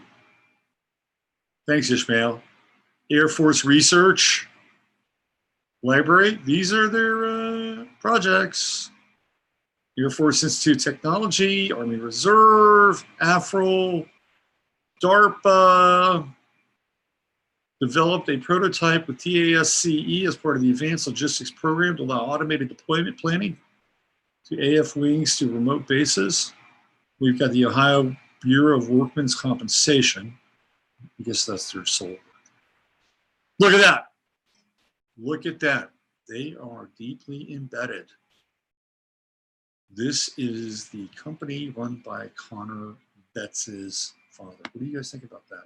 Thanks, Ishmael. Air Force Research Library. These are their projects. Air Force Institute Technology, Army Reserve, AFRL, DARPA. developed a prototype with TASCE as part of the Advanced Logistics Program to allow automated deployment planning to AF wings to remote bases. We've got the Ohio Bureau of Workmen's Compensation. I guess that's their sole. Look at that. Look at that. They are deeply embedded. This is the company run by Connor Betts' father. What do you guys think about that?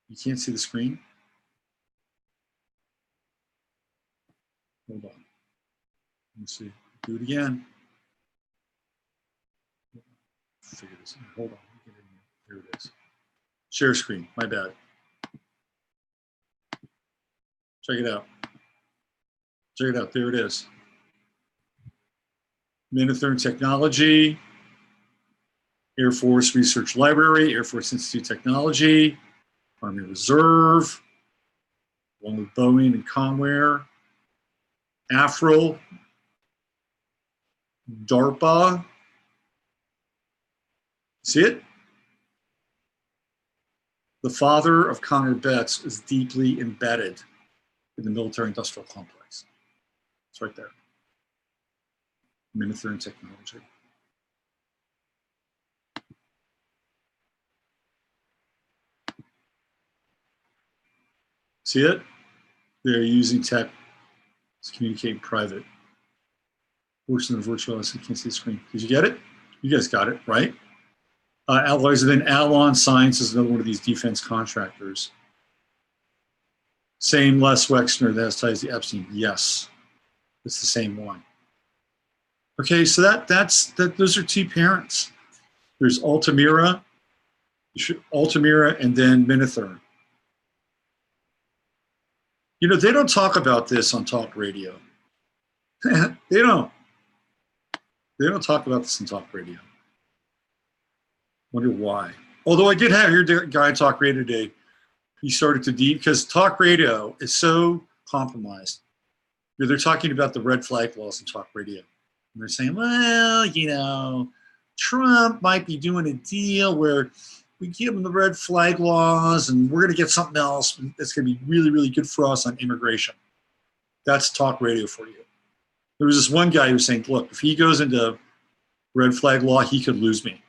You can't see the screen? Hold on. Let me see. Do it again. Figure this out. Hold on. Here it is. Share screen. My bad. Check it out. Check it out. There it is. Minithern Technology, Air Force Research Library, Air Force Institute Technology, Army Reserve, along with Boeing and Comware, AFRL, DARPA. See it? The father of Connor Betts is deeply embedded in the military-industrial complex. It's right there. Minithern Technology. See it? They're using tech to communicate in private. Works in the virtual, so you can't see the screen. Did you get it? You guys got it, right? Alloys, and then Alon Science is another one of these defense contractors. Same Les Wexner that has ties to Epstein. Yes, it's the same one. Okay, so those are two parents. There's Altamira, and then Minithern. You know, they don't talk about this on talk radio. They don't talk about this on talk radio. Wonder why. Although I did have your guy on talk radio today. He started to because talk radio is so compromised. You know, they're talking about the red flag laws in talk radio. And they're saying, well, you know, Trump might be doing a deal where we give him the red flag laws and we're going to get something else that's going to be really, really good for us on immigration. That's talk radio for you. There was this one guy who was saying, look, if he goes into red flag law, he could lose me.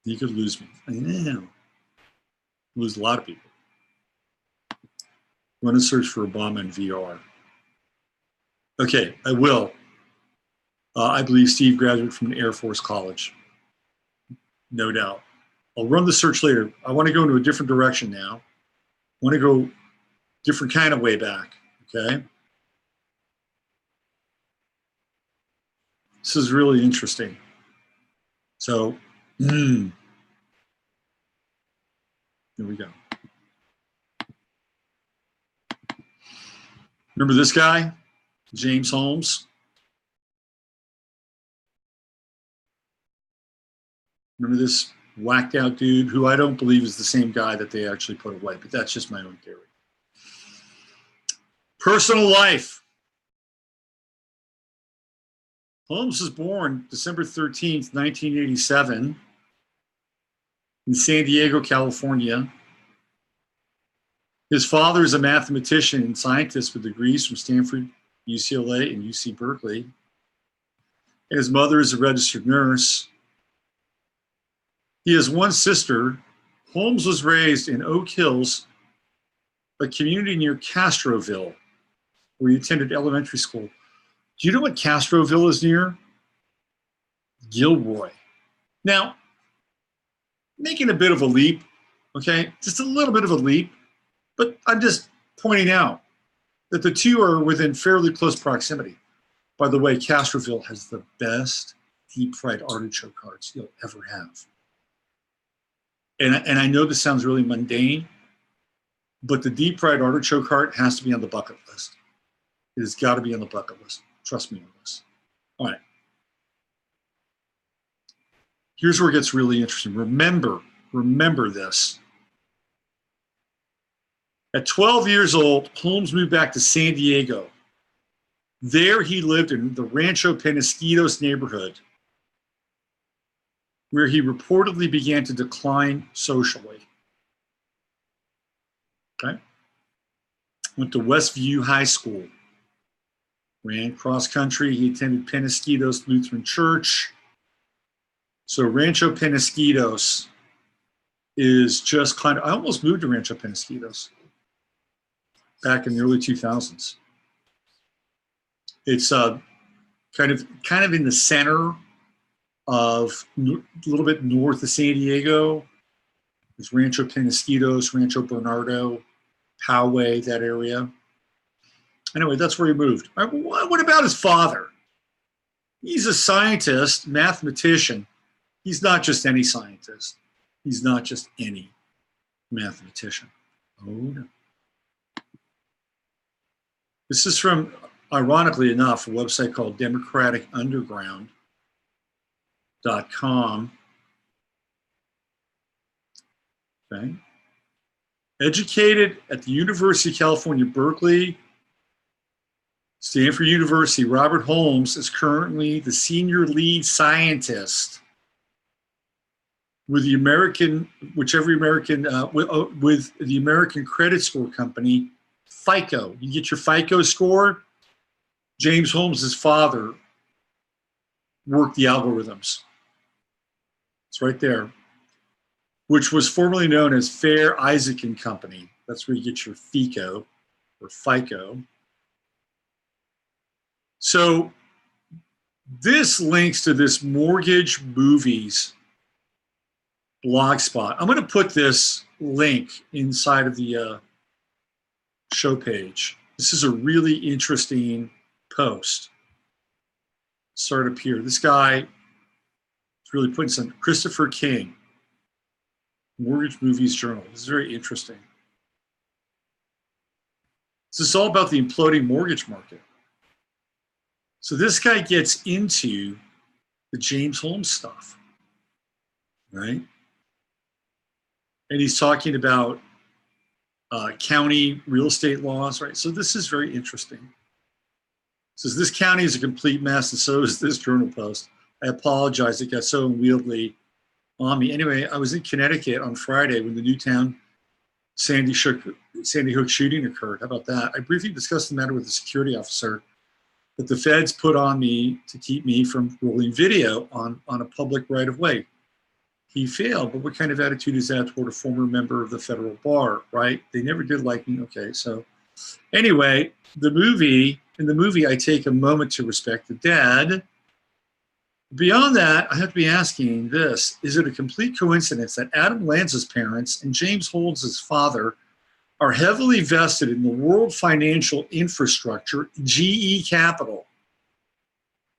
He could lose me. I know. Lose a lot of people. Run a search for Obama in VR. Okay, I will. I believe Steve graduated from an Air Force college. No doubt. I'll run the search later. I want to go into a different direction now. I want to go different kind of way back, okay? This is really interesting. So, here we go. Remember this guy, James Holmes? Remember this whacked out dude who I don't believe is the same guy that they actually put away, but that's just my own theory. Personal life. Holmes was born December 13th, 1987 in San Diego, California. His father is a mathematician and scientist with degrees from Stanford, UCLA, and UC Berkeley. And his mother is a registered nurse. He has one sister. Holmes was raised in Oak Hills, a community near Castroville, where he attended elementary school. Do you know what Castroville is near? Gilroy. Now, making a bit of a leap, okay? Just a little bit of a leap, but I'm just pointing out that the two are within fairly close proximity. By the way, Castroville has the best deep-fried artichoke hearts you'll ever have. And I know this sounds really mundane, but the deep-fried artichoke heart has to be on the bucket list. It has got to be on the bucket list. Trust me on this. All right. Here's where it gets really interesting. Remember this. At 12 years old, Holmes moved back to San Diego. There he lived in the Rancho Penasquitos neighborhood, where he reportedly began to decline socially. Okay. Went to Westview High School. Ran cross country. He attended Penasquitos Lutheran Church. So Rancho Penasquitos is just kind of, I almost moved to Rancho Penasquitos back in the early 2000s. It's kind of in the center of a little bit north of San Diego. There's Rancho Penasquitos, Rancho Bernardo, Poway, that area. Anyway, that's where he moved. All right, what about his father? He's a scientist, mathematician. He's not just any scientist. He's not just any mathematician. Oh, no. This is from, ironically enough, a website called democraticunderground.com. Okay. Educated at the University of California, Berkeley, Stanford University, Robert Holmes is currently the senior lead scientist with the American credit score company, FICO. You get your FICO score. James Holmes' father worked the algorithms. It's right there, which was formerly known as Fair, Isaac and Company. That's where you get your FICO or FICO. So this links to this Mortgage Movies blog spot. I'm going to put this link inside of the show page. This is a really interesting post. Start up here. This guy is really putting some Christopher King, Mortgage Movies Journal. This is very interesting. This is all about the imploding mortgage market. So this guy gets into the James Holmes stuff, right? And he's talking about county real estate laws, right? So this is very interesting. It says this county is a complete mess, and so is this journal post. I apologize, it got so unwieldy on me. Anyway, I was in Connecticut on Friday when the Newtown Sandy Hook shooting occurred. How about that? I briefly discussed the matter with the security officer that the feds put on me to keep me from rolling video on a public right-of-way. He failed, but what kind of attitude is that toward a former member of the federal bar, right? They never did like me. Okay, so anyway, in the movie, I take a moment to respect the dead. Beyond that, I have to be asking this: is it a complete coincidence that Adam Lanza's parents and James Holmes' father are heavily vested in the World Financial Infrastructure, GE Capital,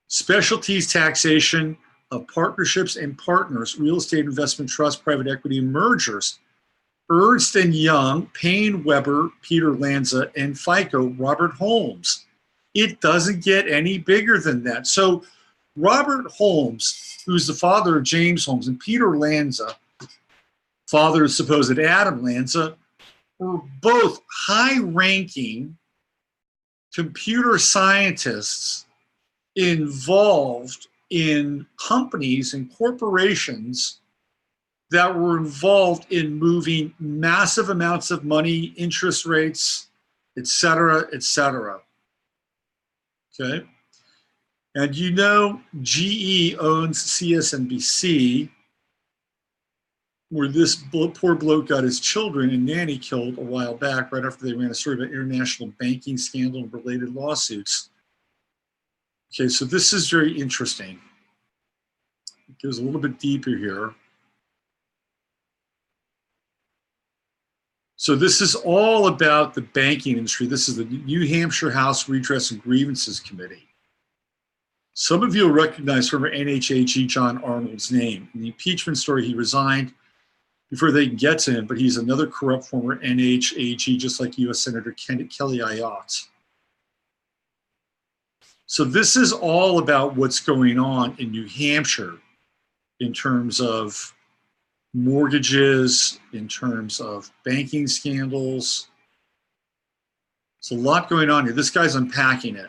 specialties taxation of partnerships and partners, real estate investment trust, private equity mergers, Ernst & Young, Payne Weber, Peter Lanza, and FICO, Robert Holmes? It doesn't get any bigger than that. So Robert Holmes, who's the father of James Holmes, and Peter Lanza, father of supposed Adam Lanza, were both high-ranking computer scientists involved in companies and corporations that were involved in moving massive amounts of money, interest rates, et cetera, et cetera. Okay? And you know GE owns CSNBC, where this poor bloke got his children and nanny killed a while back, right after they ran a story about international banking scandal and related lawsuits. Okay, so this is very interesting. It goes a little bit deeper here. So this is all about the banking industry. This is the New Hampshire House Redress and Grievances Committee. Some of you will recognize former NHAG John Arnold's name. In the impeachment story, he resigned before they can get to him, but he's another corrupt former NHAG, just like U.S. Senator Kelly Ayotte. So this is all about what's going on in New Hampshire in terms of mortgages, in terms of banking scandals. There's a lot going on here. This guy's unpacking it.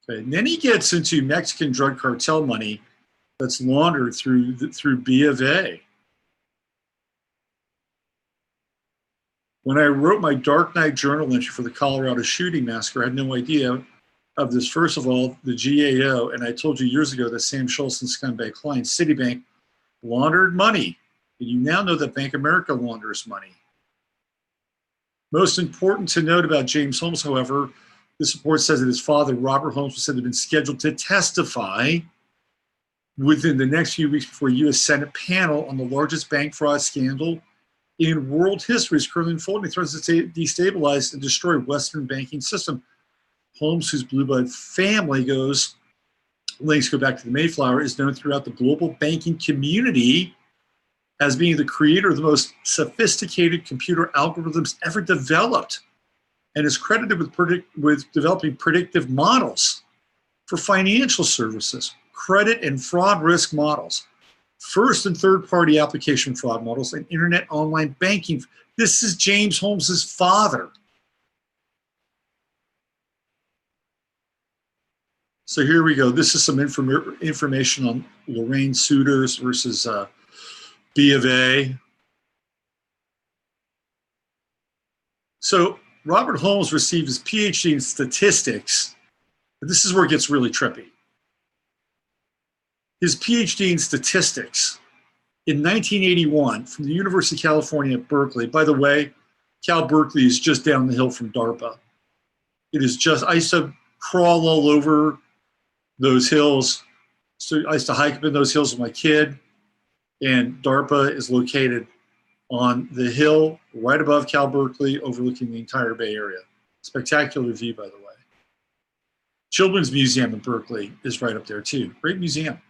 Okay. And then he gets into Mexican drug cartel money that's laundered through B of A. When I wrote my Dark Knight journal entry for the Colorado shooting massacre, I had no idea of this. First of all, the GAO, and I told you years ago that Sam Schultz and scumbag client Citibank laundered money. And you now know that Bank of America launders money. Most important to note about James Holmes, however, this report says that his father, Robert Holmes, was said to have been scheduled to testify within the next few weeks before a U.S. Senate panel on the largest bank fraud scandal in world history is currently unfolding. He threatens to destabilize and destroy Western banking system. Holmes, whose blue blood family links go back to the Mayflower, is known throughout the global banking community as being the creator of the most sophisticated computer algorithms ever developed, and is credited with developing predictive models for financial services, credit and fraud risk models, first and third party application fraud models, and internet online banking. This is James Holmes's father. So here we go. This is some information on Lorraine Suiters versus B of A. So Robert Holmes received his PhD in statistics. This is where it gets really trippy. His PhD in statistics in 1981 from the University of California at Berkeley. By the way, Cal Berkeley is just down the hill from DARPA. It is just, I used to crawl all over those hills. So I used to hike up in those hills with my kid, and DARPA is located on the hill right above Cal Berkeley, overlooking the entire Bay Area. Spectacular view, by the way. Children's Museum in Berkeley is right up there too. Great museum.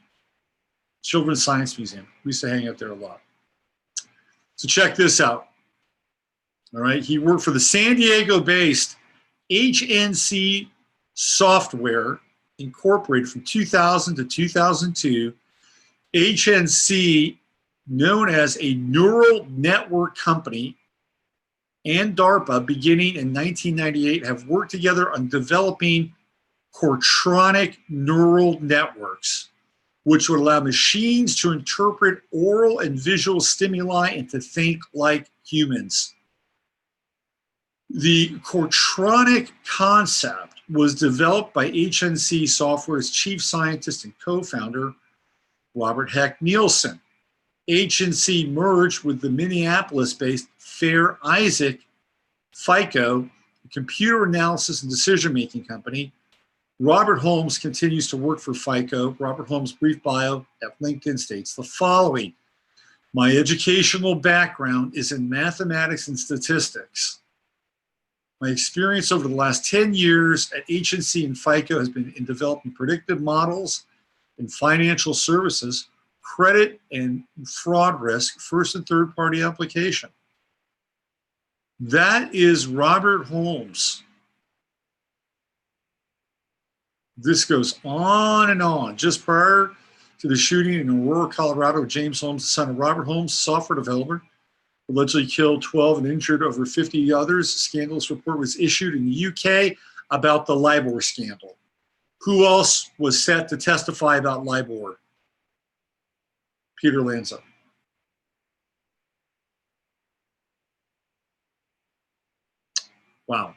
Children's Science Museum. We used to hang out there a lot. So check this out. All right, he worked for the San Diego-based HNC Software Incorporated from 2000 to 2002. HNC, known as a neural network company, and DARPA, beginning in 1998, have worked together on developing Cortronic neural networks, which would allow machines to interpret oral and visual stimuli and to think like humans. The Cortronic concept was developed by HNC Software's chief scientist and co-founder, Robert Heck Nielsen. HNC merged with the Minneapolis-based Fair Isaac FICO, a computer analysis and decision-making company. Robert Holmes continues to work for FICO. Robert Holmes' brief bio at LinkedIn states the following: my educational background is in mathematics and statistics. My experience over the last 10 years at HNC and FICO has been in developing predictive models in financial services, credit and fraud risk, first and third party application. That is Robert Holmes. This goes on and on. Just prior to the shooting in Aurora, Colorado, James Holmes, the son of Robert Holmes, software developer, allegedly killed 12 and injured over 50 others. A scandalous report was issued in the UK about the LIBOR scandal. Who else was set to testify about LIBOR? Peter Lanza. Wow.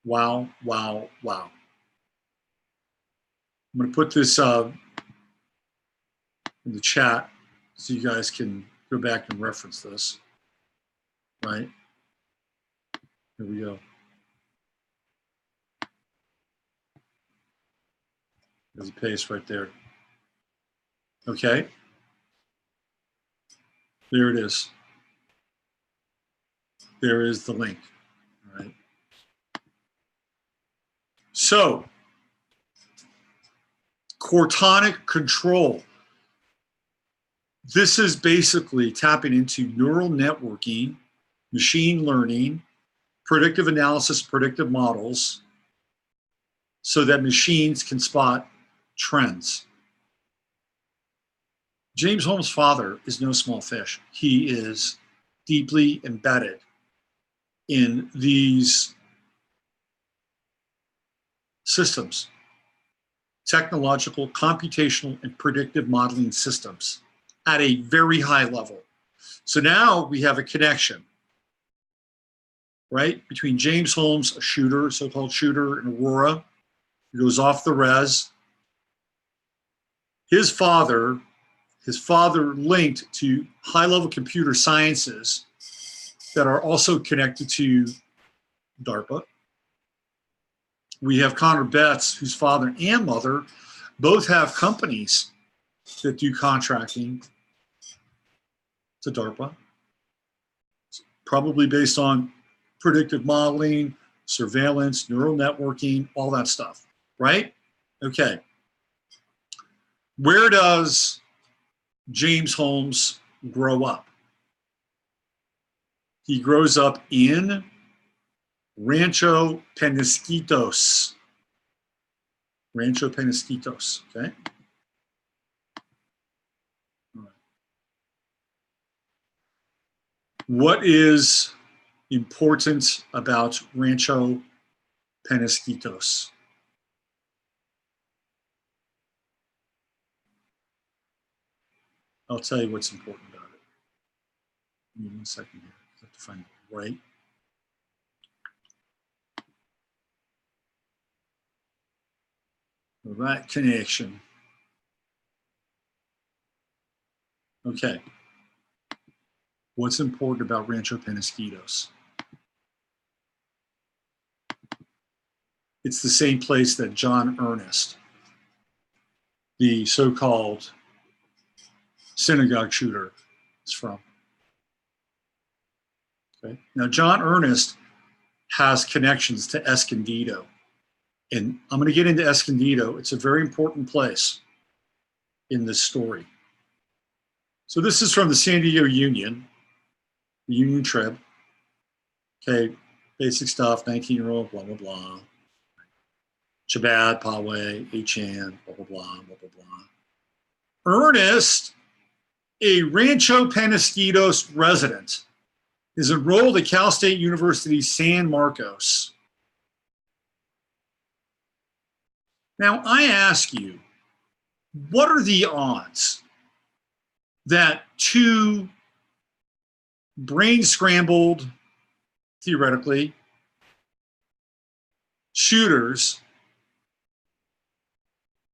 Wow, wow, wow. I'm going to put this in the chat so you guys can go back and reference this. Right? Here we go. There's a paste right there. Okay. There it is. There is the link. All right. So, Cortonic control. This is basically tapping into neural networking, machine learning, predictive analysis, predictive models, so that machines can spot trends. James Holmes' father is no small fish. He is deeply embedded in these systems, technological, computational, and predictive modeling systems at a very high level. So now we have a connection right? Between James Holmes, a shooter, so-called shooter, and Aurora, who goes off the res. His father linked to high-level computer sciences that are also connected to DARPA. We have Connor Betts, whose father and mother both have companies that do contracting to DARPA, probably based on predictive modeling, surveillance, neural networking, all that stuff, right? Okay. Where does James Holmes grow up? He grows up in Rancho Penasquitos. Rancho Penasquitos, okay? All right. What is important about Rancho Penasquitos? I'll tell you what's important about it. Give me 1 second here. I have to find it right. That connection. Okay. What's important about Rancho Penasquitos? It's the same place that John Earnest, the so-called synagogue shooter, is from. Okay. Now, John Earnest has connections to Escondido. And I'm going to get into Escondido. It's a very important place in this story. So this is from the San Diego Union, the Union Trib. Okay, basic stuff, 19-year-old, blah, blah, blah. Chabad, Poway, Achan, blah, blah, blah, blah, blah, blah. Earnest, a Rancho Penasquitos resident, is enrolled at Cal State University San Marcos. Now, I ask you, what are the odds that two brain-scrambled, theoretically, shooters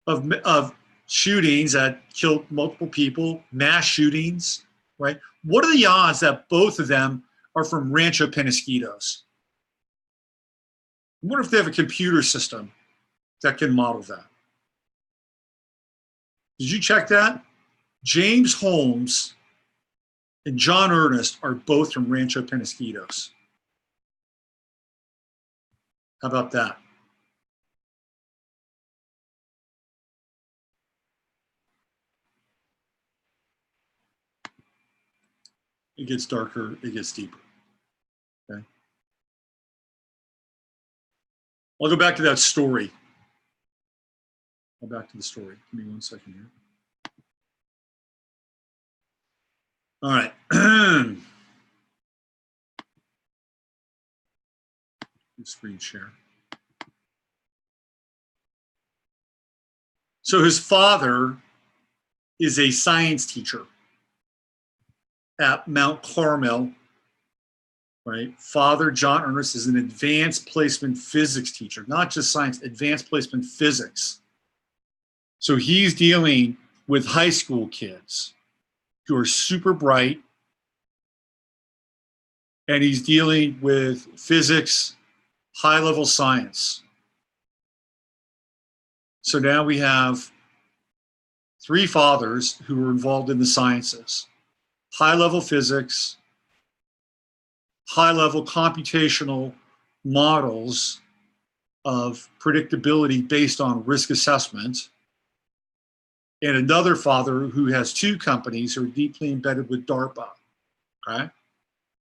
of shootings that killed multiple people, mass shootings, right? What are the odds that both of them are from Rancho Penasquitos? I wonder if they have a computer system that can model that. Did you check that? James Holmes and John Earnest are both from Rancho Penasquitos. How about that? It gets darker, it gets deeper. Okay. I'll go back to that story. Back to the story. Give me 1 second here. All right. Screen share. So his father is a science teacher at Mount Carmel, right? Father John Earnest is an advanced placement physics teacher, not just science, advanced placement physics. So he's dealing with high school kids who are super bright, and he's dealing with physics, high-level science. So now we have three fathers who were involved in the sciences: high-level physics, high-level computational models of predictability based on risk assessment, and another father who has two companies who are deeply embedded with DARPA, okay?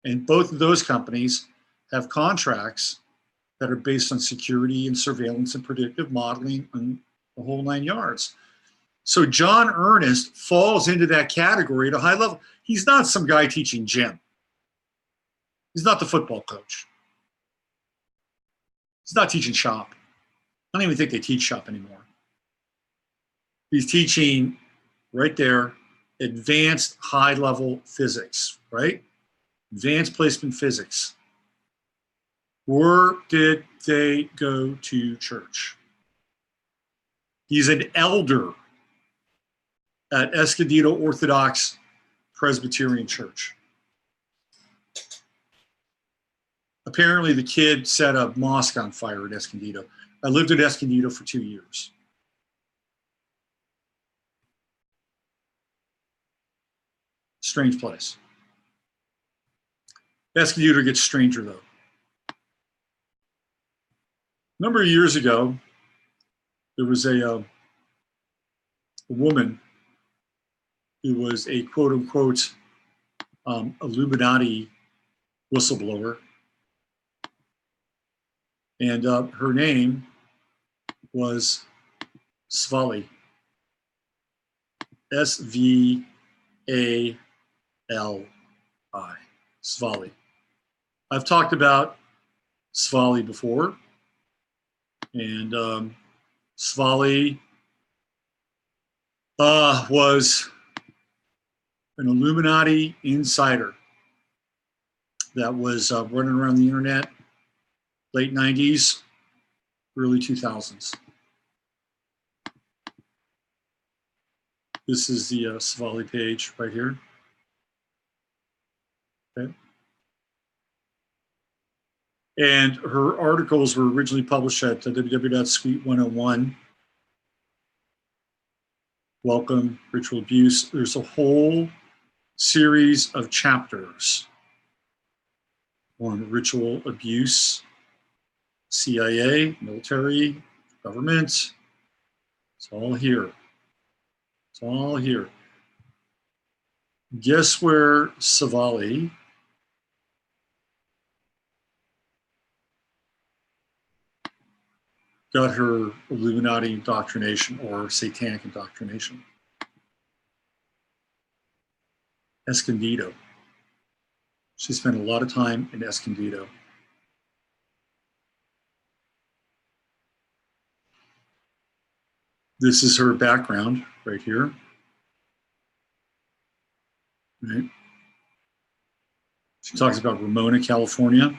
And both of those companies have contracts that are based on security and surveillance and predictive modeling and the whole 9 yards. So John Earnest falls into that category at a high level. He's not some guy teaching gym. He's not the football coach. He's not teaching shop. I don't even think they teach shop anymore. He's teaching right there, advanced high-level physics, right? Advanced placement physics. Where did they go to church? He's an elder at Escondido Orthodox Presbyterian Church. Apparently, the kid set a mosque on fire at Escondido. I lived in Escondido for 2 years. Strange place. Escondido gets stranger, though. A number of years ago, there was a woman who was a quote-unquote Illuminati whistleblower. And her name was Svali. S-V-A-L-I. Svali. I've talked about Svali before. And Svali was an Illuminati insider that was running around the internet late 90s, early 2000s. This is the Svali page right here. Okay. And her articles were originally published at www.suite101. Welcome, ritual abuse. There's a whole series of chapters on ritual abuse, CIA, military, government. It's all here. It's all here. Guess where Svali got her Illuminati indoctrination or satanic indoctrination? Escondido. She spent a lot of time in Escondido. This is her background right here. Right. She talks about Ramona, California.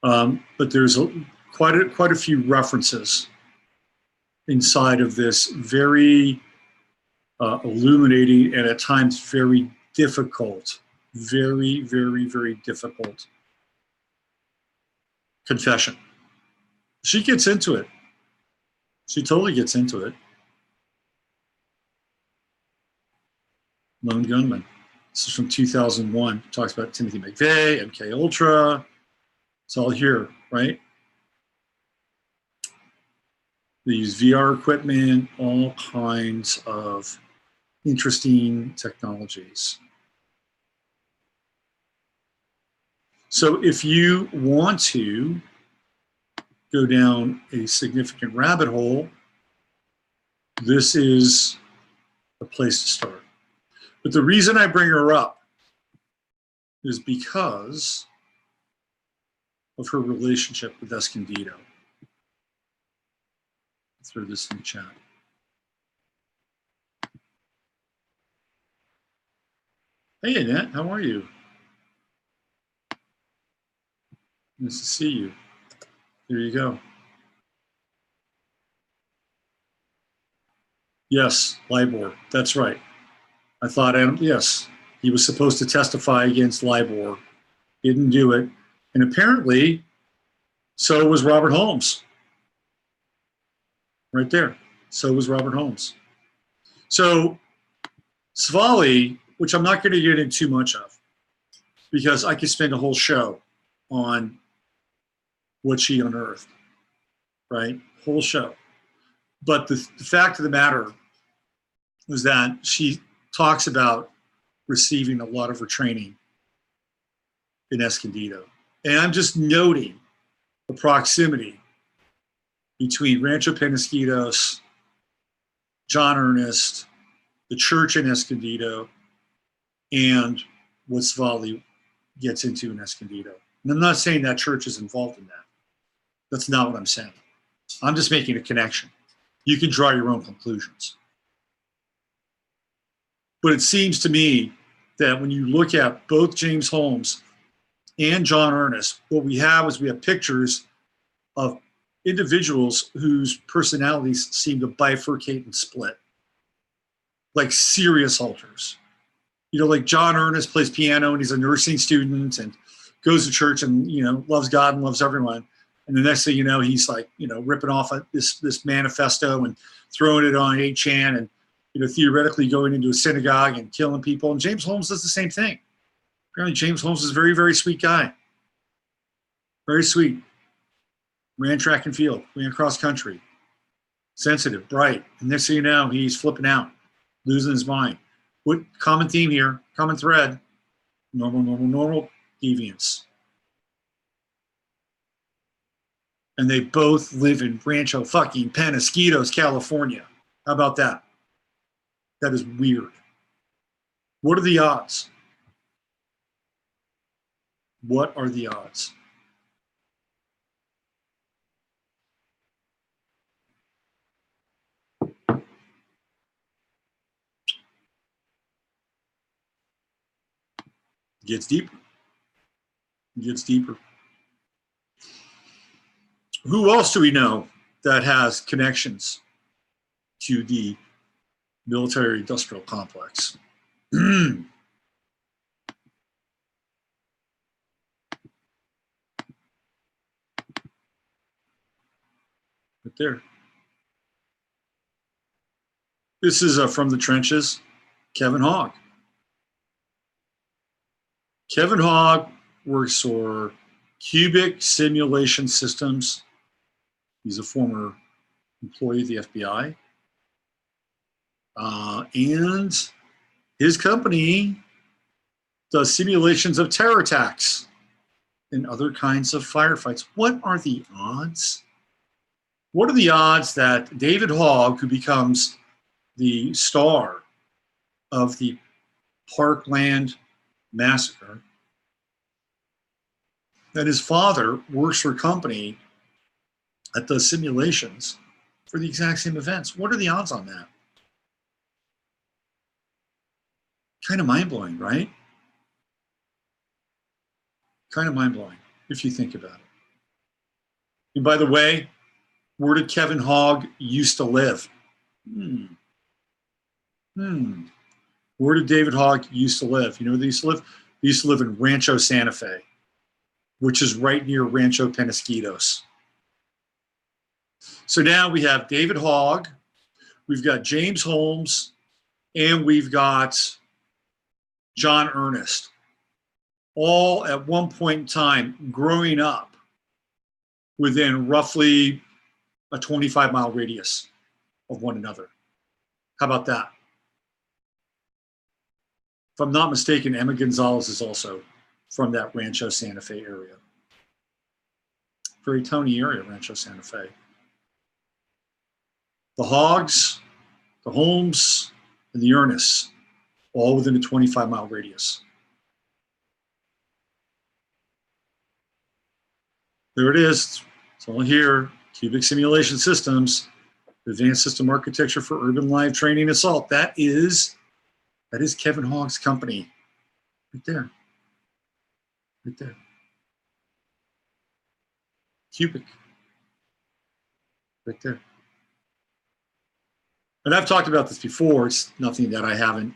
But there's quite a few references inside of this very illuminating and at times very difficult, very, very, very difficult confession. She gets into it. She totally gets into it. Lone gunman. This is from 2001. It talks about Timothy McVeigh, MK Ultra. It's all here, right? They use VR equipment, all kinds of interesting technologies. So if you want to go down a significant rabbit hole, this is a place to start. But the reason I bring her up is because of her relationship with Escondido. Let's throw this in the chat. Hey, Annette, how are you? Nice to see you. There you go. Yes, LIBOR. That's right. I thought, yes, he was supposed to testify against LIBOR. Didn't do it. And apparently, so was Robert Holmes. Right there. So was Robert Holmes. So Svali, which I'm not going to get into too much of, because I could spend a whole show on what she unearthed, right? Whole show. But the fact of the matter was that she talks about receiving a lot of her training in Escondido. And I'm just noting the proximity between Rancho Penasquitos, John Earnest, the church in Escondido, and what Svali gets into in Escondido. And I'm not saying that church is involved in that. That's not what I'm saying. I'm just making a connection. You can draw your own conclusions. But it seems to me that when you look at both James Holmes and John Earnest, what we have is we have pictures of individuals whose personalities seem to bifurcate and split, like serious alters. You know, like John Earnest plays piano and he's a nursing student and goes to church and, you know, loves God and loves everyone. And the next thing you know, he's like, you know, ripping off this manifesto and throwing it on 8chan and, you know, theoretically going into a synagogue and killing people. And James Holmes does the same thing. Apparently James Holmes is a very, very sweet guy. Very sweet. Ran track and field, ran cross country. Sensitive, bright. And next thing you know, he's flipping out, losing his mind. What common theme here, common thread, normal, deviance. And they both live in Rancho fucking Penasquitos, California. How about that? That is weird. What are the odds? What are the odds? Gets deeper. Gets deeper. Who else do we know that has connections to the military-industrial complex? Right there. This is from the trenches, Kevin Hogg. Kevin Hogg works for Cubic Simulation Systems. He's a former employee of the FBI. And his company does simulations of terror attacks and other kinds of firefights. What are the odds? What are the odds that David Hogg, who becomes the star of the Parkland massacre, that his father works for a company that does simulations for the exact same events? What are the odds on that? Kind of mind-blowing, right? Kind of mind-blowing, if you think about it. And by the way, where did Kevin Hogg used to live? Where did David Hogg used to live? You know where they used to live? They used to live in Rancho Santa Fe, which is right near Rancho Penasquitos. So now we have David Hogg, we've got James Holmes, and we've got John Earnest, all at one point in time growing up within roughly a 25-mile radius of one another. How about that? If I'm not mistaken, Emma Gonzalez is also from that Rancho Santa Fe area. Very Tony area, Rancho Santa Fe. The Hoggs, the Holmes, and the Earnests, all within a 25-mile radius. There it is. It's all here. Cubic Simulation Systems, Advanced System Architecture for Urban Live Training Assault. That is Kevin Hogg's company. Right there. Right there. Cubic. Right there. And I've talked about this before. It's nothing that I haven't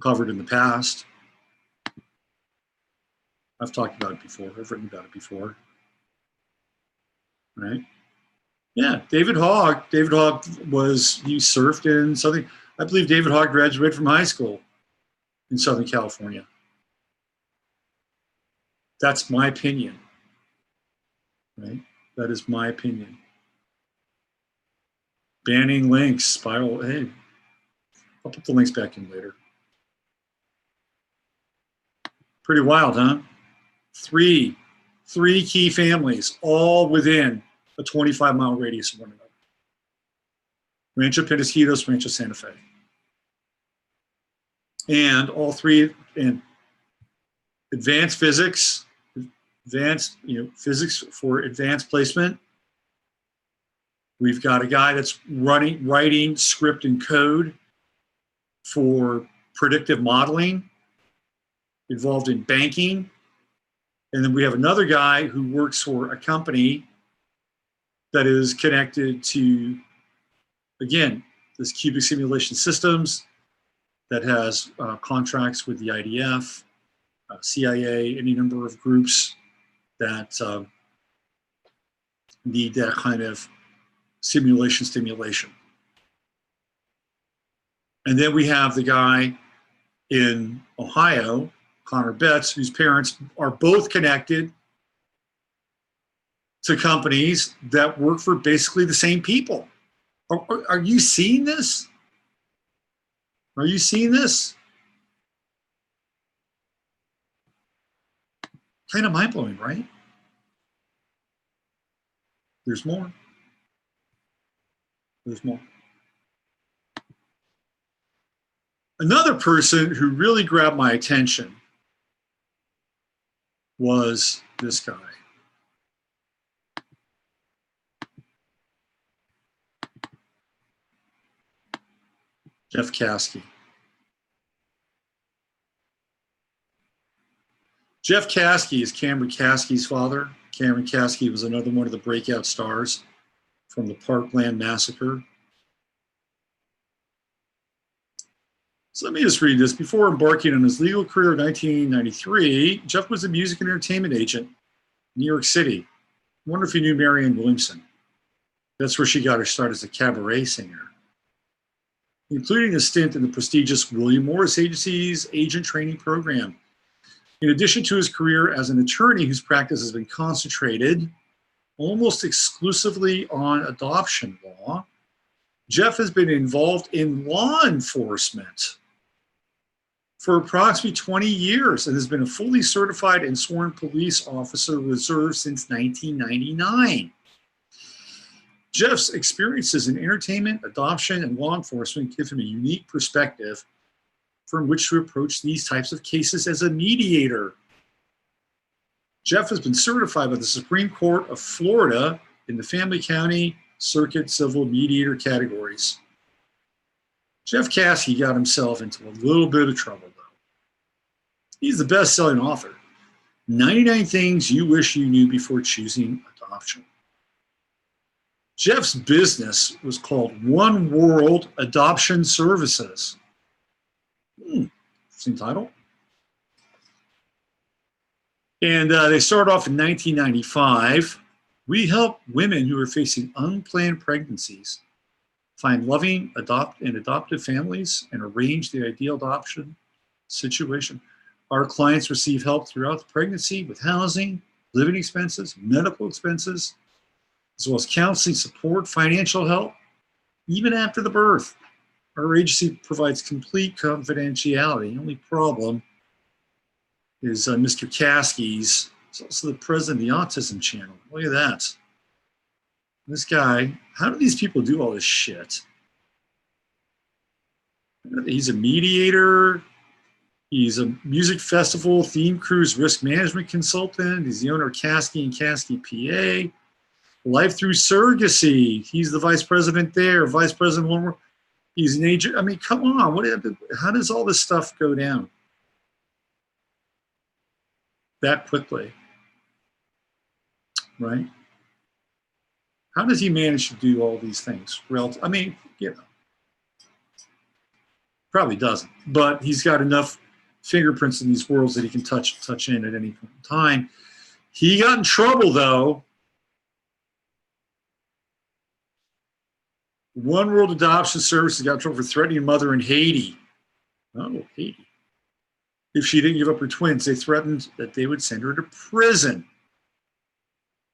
covered in the past. I've talked about it before. I've written about it before. Right? Yeah, David Hogg. David Hogg he surfed in Southern. I believe David Hogg graduated from high school in Southern California. That's my opinion. Right? That is my opinion. Banning links, spiral. Hey, I'll put the links back in later. Pretty wild, huh? Three key families, all within a 25-mile radius of one another. Rancho Penasquitos, Rancho Santa Fe. And all three in advanced physics, physics for advanced placement. We've got a guy that's writing script and code for predictive modeling, involved in banking. And then we have another guy who works for a company that is connected to, again, this cubic simulation systems that has contracts with the IDF, CIA, any number of groups that need that kind of stimulation. And then we have the guy in Ohio, Connor Betts, whose parents are both connected to companies that work for basically the same people. Are you seeing this? Are you seeing this? Kind of mind-blowing, right? There's more. There's more. Another person who really grabbed my attention was this guy. Jeff Caskey. Jeff Caskey is Cameron Caskey's father. Cameron Caskey was another one of the breakout stars from the Parkland massacre. So let me just read this. Before embarking on his legal career in 1993, Jeff was a music and entertainment agent in New York City. I wonder if he knew Marianne Williamson. That's where she got her start as a cabaret singer, including a stint in the prestigious William Morris Agency's agent training program. In addition to his career as an attorney whose practice has been concentrated almost exclusively on adoption law, Jeff has been involved in law enforcement for approximately 20 years and has been a fully certified and sworn police officer reserve since 1999. Jeff's experiences in entertainment, adoption, and law enforcement give him a unique perspective from which to approach these types of cases as a mediator. Jeff has been certified by the Supreme Court of Florida in the Family County Circuit Civil Mediator categories. Jeff Caskey got himself into a little bit of trouble, though. He's the best-selling author, 99 Things You Wish You Knew Before Choosing Adoption. Jeff's business was called One World Adoption Services. Interesting title. And they started off in 1995. We help women who are facing unplanned pregnancies find loving adoptive families and arrange the ideal adoption situation. Our clients receive help throughout the pregnancy with housing, living expenses, medical expenses, as well as counseling, support, financial help, even after the birth. Our agency provides complete confidentiality. The only problem is Mr. Caskey's. He's also the president of the Autism Channel. Look at that. This guy, how do these people do all this shit? He's a mediator. He's a music festival theme cruise risk management consultant. He's the owner of Caskey and Caskey PA. Life Through Surrogacy. He's the vice president there. Vice president of he's an agent. I mean, come on. How does all this stuff go down that quickly? Right? How does he manage to do all these things? I mean, you know, probably doesn't. But he's got enough fingerprints in these worlds that he can touch in at any point in time. He got in trouble, though. One World Adoption Services got in trouble for threatening a mother in Haiti. Oh, Haiti. If she didn't give up her twins, they threatened that they would send her to prison.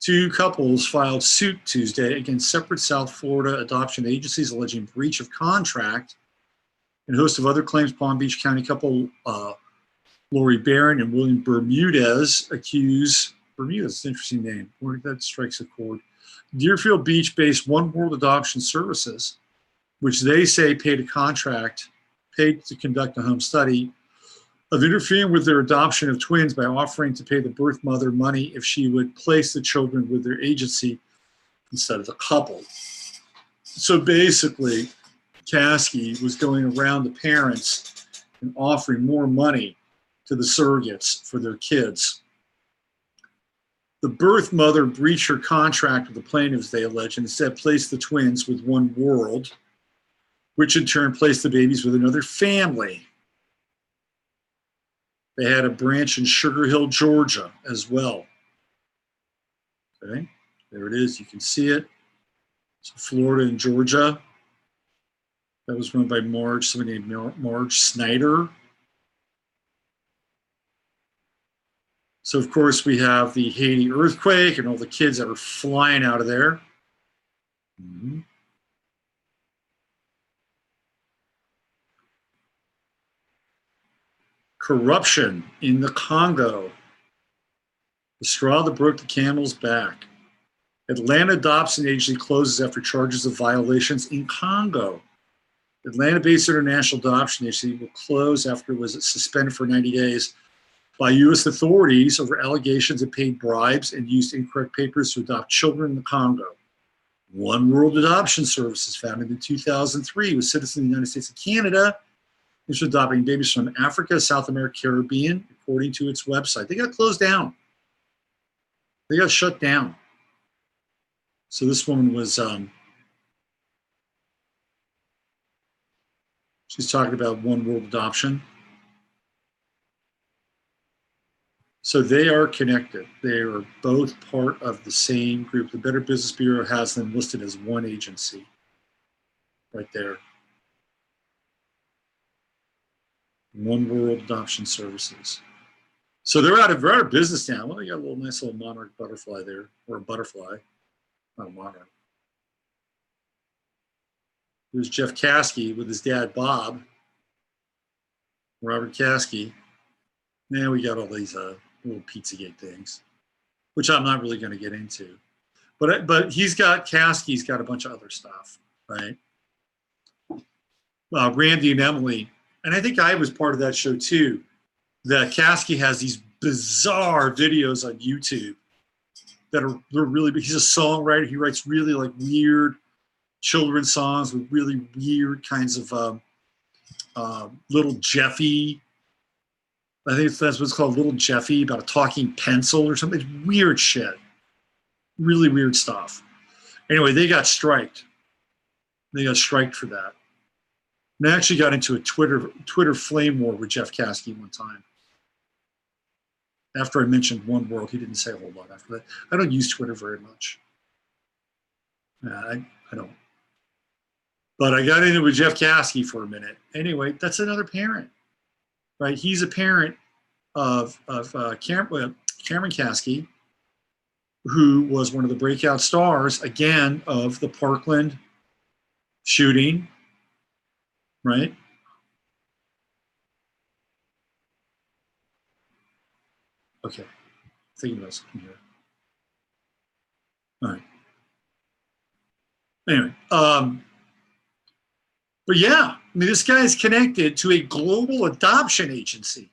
Two couples filed suit Tuesday against separate South Florida adoption agencies alleging breach of contract and a host of other claims. Palm Beach County couple Lori Barron and William Bermudez accuse Bermudez, an interesting name. That strikes a chord. Deerfield Beach-based One World Adoption Services, which they say paid to conduct a home study, of interfering with their adoption of twins by offering to pay the birth mother money if she would place the children with their agency instead of the couple. So basically, Caskey was going around the parents and offering more money to the surrogates for their kids. The birth mother breached her contract with the plaintiffs, they allege, and instead placed the twins with One World, which in turn placed the babies with another family. They had a branch in Sugar Hill, Georgia as well. Okay, there it is. You can see it. So Florida and Georgia. That was run by somebody named Marge Snyder. So, of course, we have the Haiti earthquake and all the kids that were flying out of there. Mm-hmm. Corruption in the Congo. The straw that broke the camel's back. Atlanta Adoption Agency closes after charges of violations in Congo. Atlanta-based International Adoption Agency will close after it was suspended for 90 days by U.S. authorities over allegations it paid bribes and used incorrect papers to adopt children in the Congo. One World Adoption Services, founded in 2003, with citizens of the United States and Canada, is adopting babies from Africa, South America, Caribbean, according to its website. They got closed down. They got shut down. So this woman was, she's talking about One World Adoption. So they are connected. They are both part of the same group. The Better Business Bureau has them listed as one agency right there. One World Adoption Services. So they're out of business now. Well, they got a little nice little monarch butterfly there, or a butterfly, not a monarch. There's Jeff Caskey with his dad, Bob, Robert Caskey. Now we got all these little Pizzagate things, which I'm not really going to get into. But Caskey's got a bunch of other stuff, right? Randy and Emily, and I think I was part of that show too, that Caskey has these bizarre videos on YouTube that they're really, he's a songwriter. He writes really like weird children's songs with really weird kinds of Little Jeffy. I think that's what's called, Little Jeffy, about a talking pencil or something. It's weird shit. Really weird stuff. Anyway, they got striked. They got striked for that. And I actually got into a Twitter flame war with Jeff Caskey one time. After I mentioned One World, he didn't say a whole lot after that. I don't use Twitter very much. I don't. But I got into it with Jeff Caskey for a minute. Anyway, that's another parent, right? He's a parent of Cameron Caskey, who was one of the breakout stars, again, of the Parkland shooting, right? Okay, thinking about something here. All right. Anyway, but yeah, I mean, this guy's connected to a global adoption agency.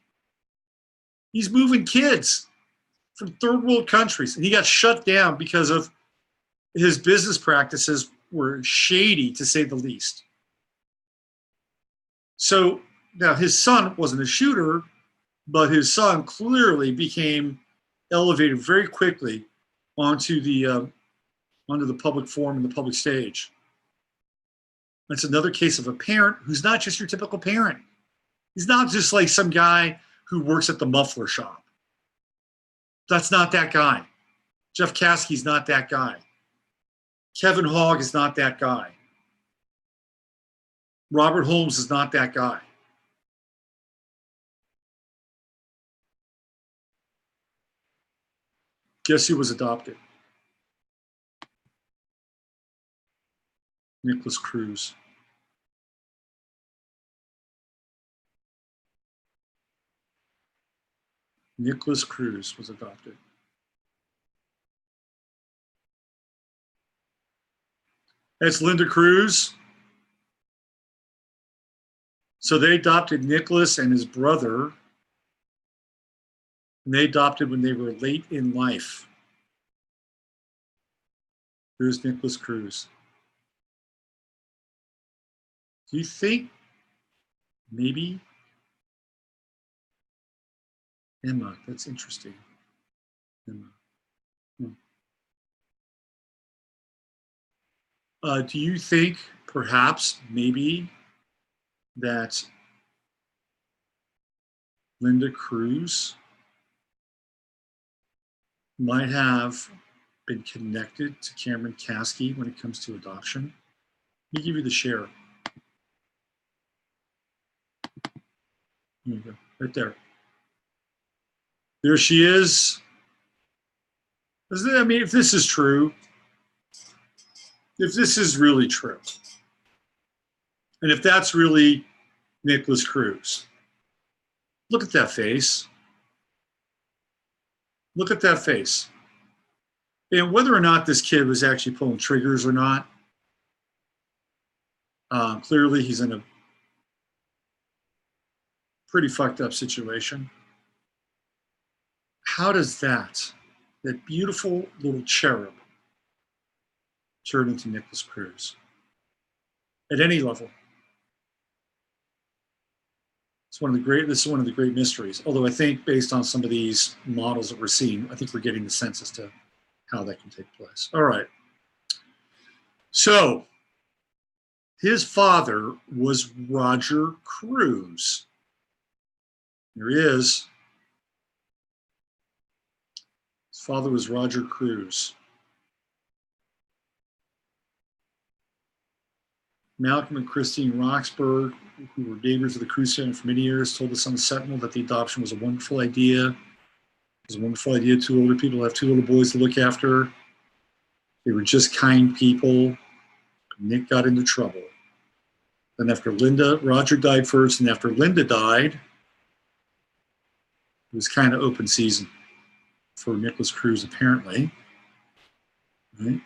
He's moving kids from third world countries, and he got shut down because of his business practices were shady, to say the least. So now his son wasn't a shooter, but his son clearly became elevated very quickly onto the public forum and the public stage. That's another case of a parent who's not just your typical parent. He's not just like some guy who works at the muffler shop. That's not that guy. Jeff Caskey's not that guy. Kevin Hogg is not that guy. Robert Holmes is not that guy. Guess who was adopted? Nicolas Cruz. Nicolas Cruz was adopted. That's Linda Cruz. So they adopted Nicholas and his brother, and they adopted when they were late in life. Here's Nicholas Cruz. Do you think maybe Emma, that's interesting. Emma. Do you think perhaps maybe that Linda Cruz might have been connected to Cameron Kasky when it comes to adoption? Let me give you the share. There you go, right there. There she is. I mean, if this is true, if this is really true, and if that's really Nicolas Cruz, look at that face. Look at that face. And whether or not this kid was actually pulling triggers or not, clearly he's in a pretty fucked up situation. How does that beautiful little cherub, turn into Nicolas Cruz at any level? This is one of the great mysteries. Although I think based on some of these models that we're seeing, I think we're getting the sense as to how that can take place. All right. So his father was Roger Cruz. There he is. His father was Roger Cruz. Malcolm and Christine Roxburgh, who were neighbors of the Cruz family for many years, told us on the Sentinel that the adoption was a wonderful idea. It was a wonderful idea. Two older people have two little boys to look after. They were just kind people. Nick got into trouble. Then after Roger died first, and after Linda died, it was kind of open season for Nicolas Cruz, apparently. Right?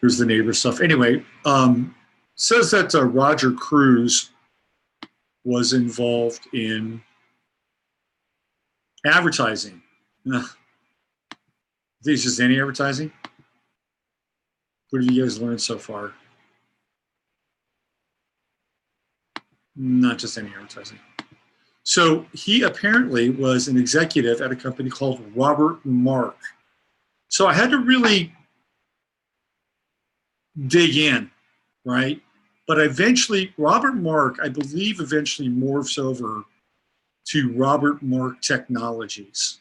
Here's the neighbor stuff. Anyway, says that Roger Cruz was involved in advertising. Think it's just any advertising? What have you guys learned so far? Not just any advertising. So he apparently was an executive at a company called Robert Mark. So I had to really dig in, right? But eventually, Robert Mark, I believe, eventually morphs over to Robert Mark Technologies.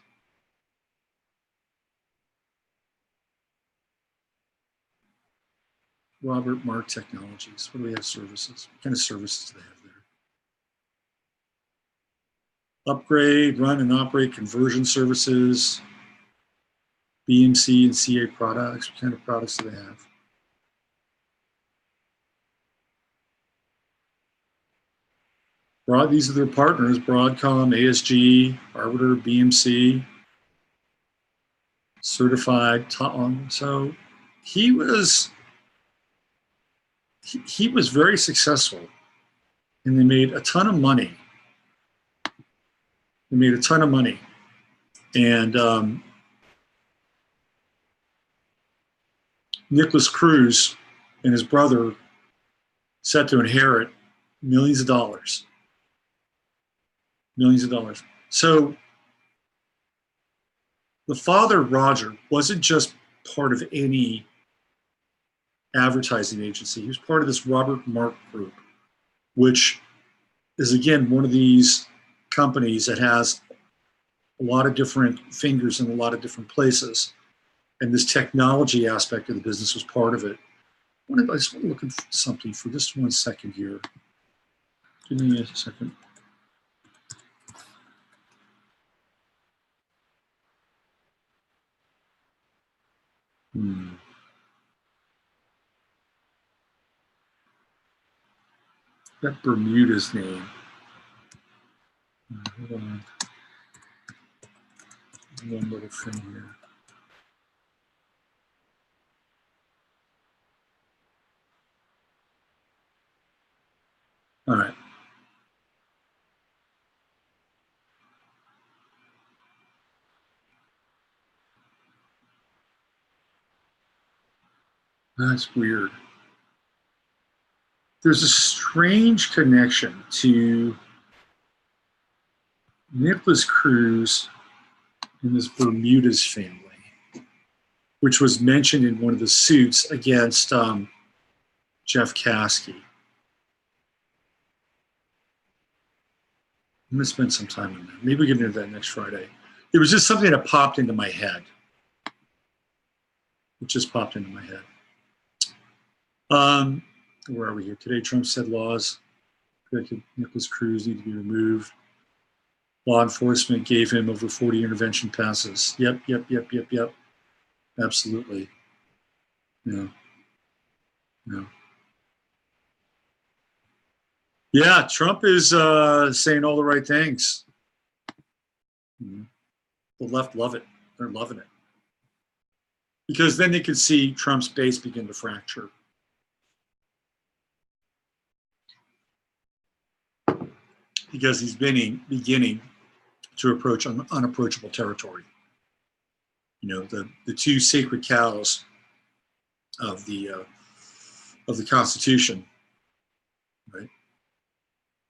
Robert Mark Technologies. What do we have services? What kind of services do they have there? Upgrade, run and operate conversion services, BMC and CA products. What kind of products do they have? These are their partners: Broadcom, ASG, Arbiter, BMC, certified. So he was very successful, and they made a ton of money. And Nicolas Cruz and his brother set to inherit millions of dollars. So the father, Roger, wasn't just part of any advertising agency. He was part of this Robert Mark group, which is, again, one of these companies that has a lot of different fingers in a lot of different places. And this technology aspect of the business was part of it. I just want to look at something for just 1 second here. Give me a second. That Bermuda's name. Hold on. One little thing here. All right. That's weird. there's a strange connection to Nicolas Cruz and his Bermudez family, which was mentioned in one of the suits against Jeff Caskey. I'm going to spend some time on that. Maybe we'll get into that next Friday. It was just something that popped into my head. It just popped into my head. Where are we here? Today, Trump said laws protected Nicolas Cruz need to be removed. Law enforcement gave him over 40 intervention passes. Yep. Absolutely. Yeah. Yeah, Trump is saying all the right things. The left love it. They're loving it. Because then they can see Trump's base begin to fracture. Because he's beginning to approach unapproachable territory. You know, the two sacred cows of the Constitution, right?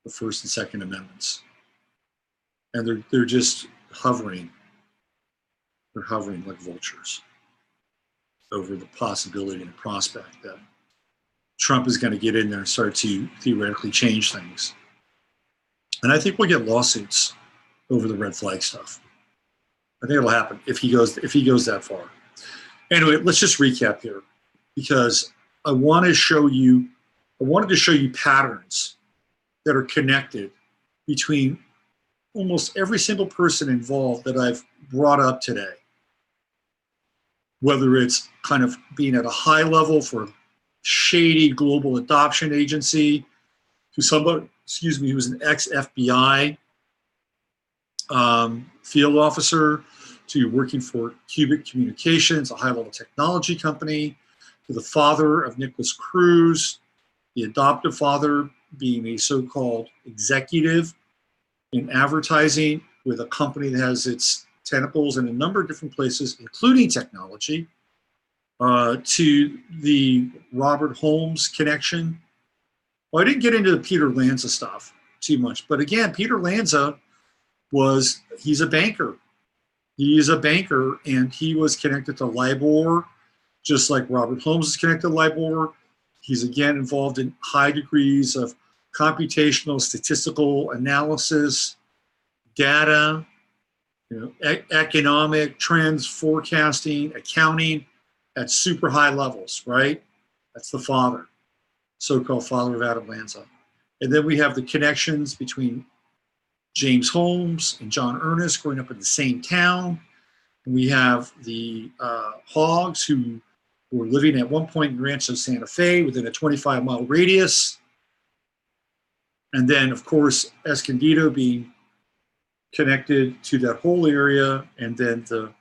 The First and Second Amendments, and they're just hovering. They're hovering like vultures over the possibility and the prospect that Trump is going to get in there and start to theoretically change things. And I think we'll get lawsuits over the red flag stuff. I think it'll happen if he goes that far. Anyway, let's just recap here, because I wanted to show you patterns that are connected between almost every single person involved that I've brought up today. Whether it's kind of being at a high level for a shady global adoption agency, to somebody, who was an ex-FBI field officer, to working for Cubic Communications, a high-level technology company, to the father of Nicolas Cruz, the adoptive father being a so-called executive in advertising with a company that has its tentacles in a number of different places, including technology, to the Robert Holmes connection. Well, I didn't get into the Peter Lanza stuff too much, but again, Peter Lanza he's a banker. He is a banker, and he was connected to LIBOR, just like Robert Holmes is connected to LIBOR. He's again involved in high degrees of computational statistical analysis, data, economic trends, forecasting, accounting at super high levels, right? That's the father, so-called father of Adam Lanza. And then we have the connections between James Holmes and John Earnest growing up in the same town. And we have the Hogs, who were living at one point in Rancho Santa Fe within a 25-mile radius. And then, of course, Escondido being connected to that whole area, and then the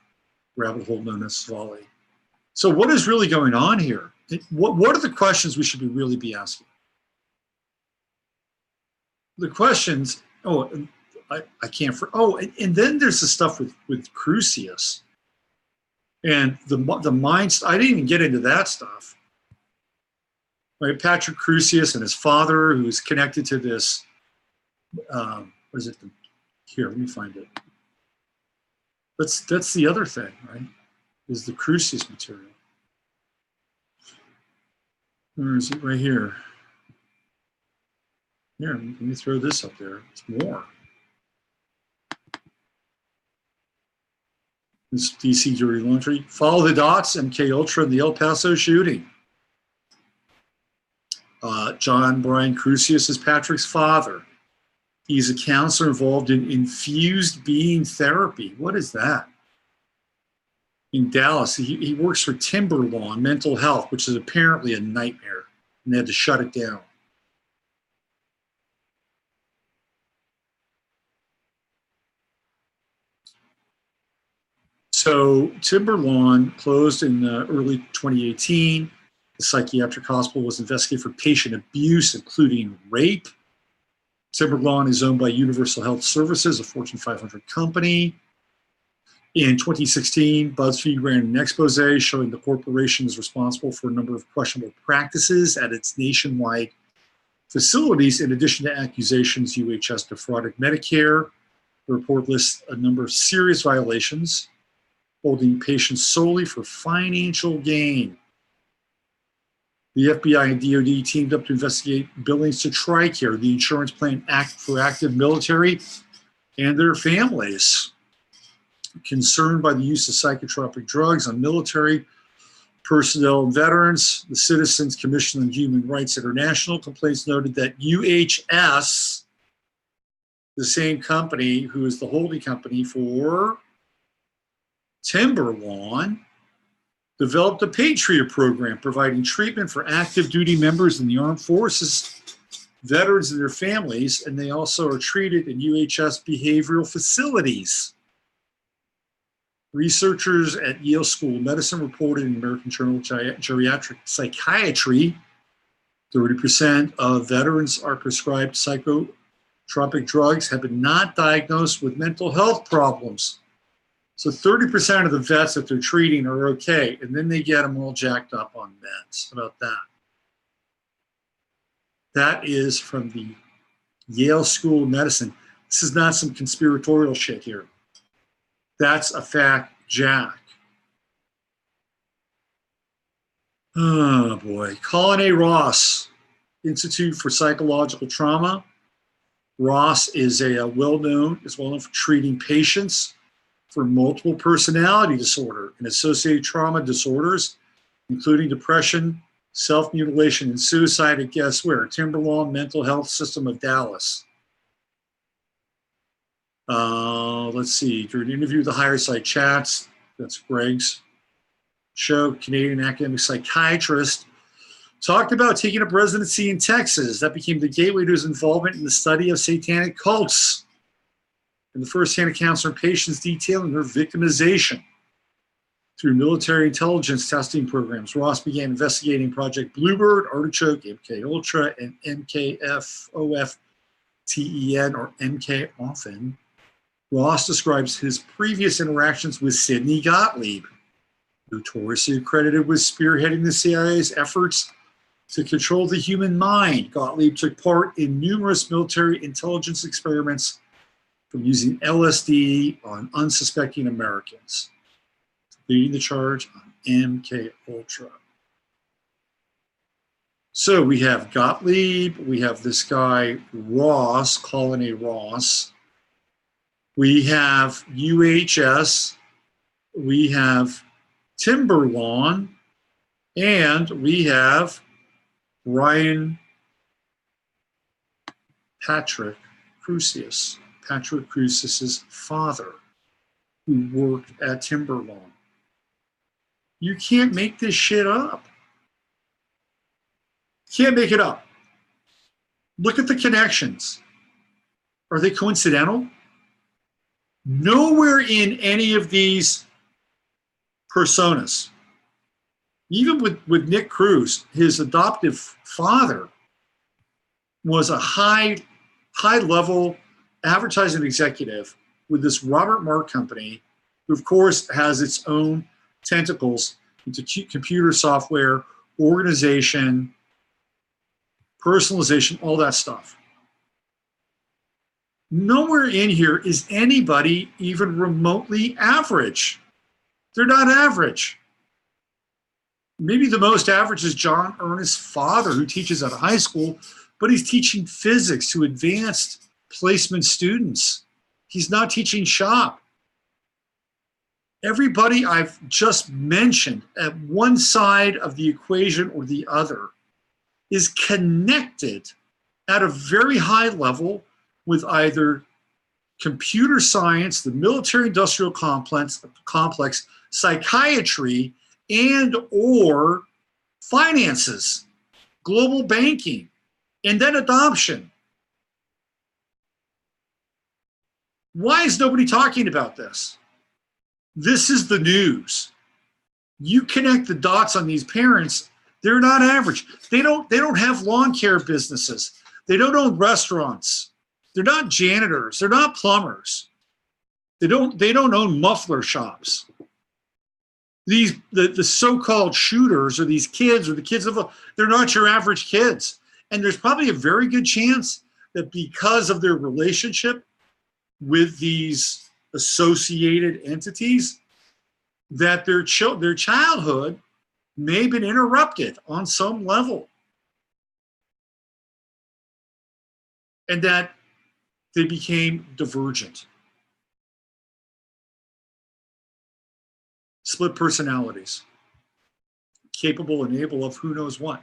rabbit hole known as Valley. So what is really going on here? What are the questions we should really be asking? The questions, I can't, and then there's the stuff with Crucius. And the minds, I didn't even get into that stuff. Right, Patrick Crucius and his father, who is connected to this, what is it? Here, let me find it. That's the other thing, right? Is the Crucius material. Where is it? Right here. Here, let me throw this up there. It's more. This DC dirty laundry. Follow the dots, MK Ultra, and the El Paso shooting. John Brian Crucius is Patrick's father. He's a counselor involved in infused being therapy. What is that? In Dallas, he works for Timberlawn Mental Health, which is apparently a nightmare, and they had to shut it down. So Timberlawn closed in early 2018. The psychiatric hospital was investigated for patient abuse, including rape. Timberlawn is owned by Universal Health Services, a Fortune 500 company. In 2016, BuzzFeed ran an expose showing the corporation is responsible for a number of questionable practices at its nationwide facilities. In addition to accusations, UHS defrauded Medicare. The report lists a number of serious violations, holding patients solely for financial gain. The FBI and DOD teamed up to investigate billings to TRICARE, the insurance plan for active military and their families. Concerned by the use of psychotropic drugs on military personnel and veterans, the Citizens Commission on Human Rights International complaints noted that UHS, the same company who is the holding company for Timberlawn, developed a Patriot program providing treatment for active duty members in the armed forces, veterans and their families, and they also are treated in UHS behavioral facilities. Researchers at Yale School of Medicine reported in the American Journal of Geriatric Psychiatry, 30% of veterans are prescribed psychotropic drugs have been not diagnosed with mental health problems. So 30% of the vets that they're treating are okay, and then they get them all jacked up on meds. How about that? That is from the Yale School of Medicine. This is not some conspiratorial shit here. That's a fact, Jack. Oh, boy. Colin A. Ross, Institute for Psychological Trauma. Ross is well-known for treating patients for multiple personality disorder and associated trauma disorders, including depression, self-mutilation, and suicide at, guess where? Timberlawn Mental Health System of Dallas. Let's see, during an interview with the Higher Side Chats, that's Greg's show, Canadian academic psychiatrist talked about taking up residency in Texas. That became the gateway to his involvement in the study of satanic cults and the first-hand accounts from patients detailing their victimization. Through military intelligence testing programs, Ross began investigating Project Bluebird, Artichoke, MK Ultra, and MKFOFTEN, or MK Often. Ross describes his previous interactions with Sidney Gottlieb, notoriously credited with spearheading the CIA's efforts to control the human mind. Gottlieb took part in numerous military intelligence experiments, from using LSD on unsuspecting Americans, leading the charge on MK Ultra. So we have Gottlieb, we have this guy Ross, Colin A. Ross, we have UHS, we have Timberlawn, and we have Ryan Patrick Crucius, Patrick Crucius's father, who worked at Timberlawn. You can't make this shit up. Can't make it up. Look at the connections. Are they coincidental? Nowhere in any of these personas, even with Nick Cruz, his adoptive father was a high-level advertising executive with this Robert Mark company, who of course has its own tentacles into computer software, organization, personalization, all that stuff. Nowhere in here is anybody even remotely average. They're not average. Maybe the most average is John Earnest's father, who teaches at a high school, but he's teaching physics to advanced placement students. He's not teaching shop. Everybody I've just mentioned at one side of the equation or the other is connected at a very high level with either computer science, the military-industrial complex, psychiatry, and or finances, global banking, and then adoption. Why is nobody talking about this? This is the news. You connect the dots on these parents, they're not average. They don't have lawn care businesses. They don't own restaurants. They're not janitors. They're not plumbers. They don't own muffler shops. The so-called shooters, or these kids, or the kids they're not your average kids. And there's probably a very good chance that because of their relationship with these associated entities, that their childhood may have been interrupted on some level. And that they became divergent. Split personalities, capable and able of who knows what.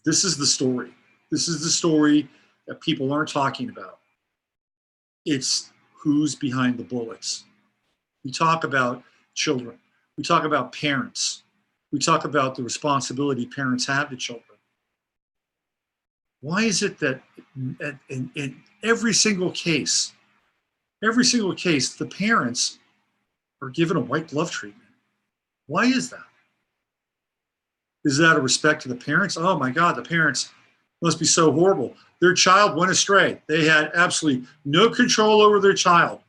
This is the story. This is the story that people aren't talking about. It's who's behind the bullets. We talk about children. We talk about parents. We talk about the responsibility parents have to children. Why is it that in every single case, the parents are given a white glove treatment? Why is that? Is that a respect to the parents? Oh my God, the parents must be so horrible. Their child went astray. They had absolutely no control over their child.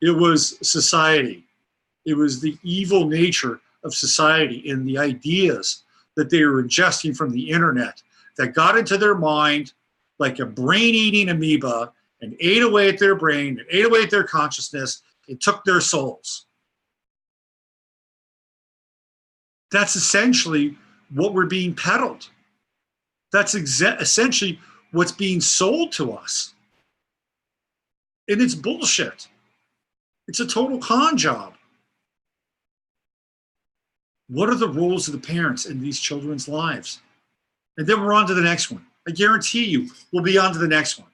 It was society. It was the evil nature of society and the ideas that they were ingesting from the internet that got into their mind like a brain-eating amoeba and ate away at their brain and ate away at their consciousness. It took their souls. That's essentially what we're being peddled. That's essentially what's being sold to us. And it's bullshit. It's a total con job. What are the roles of the parents in these children's lives? And then we're on to the next one. I guarantee you, we'll be on to the next one.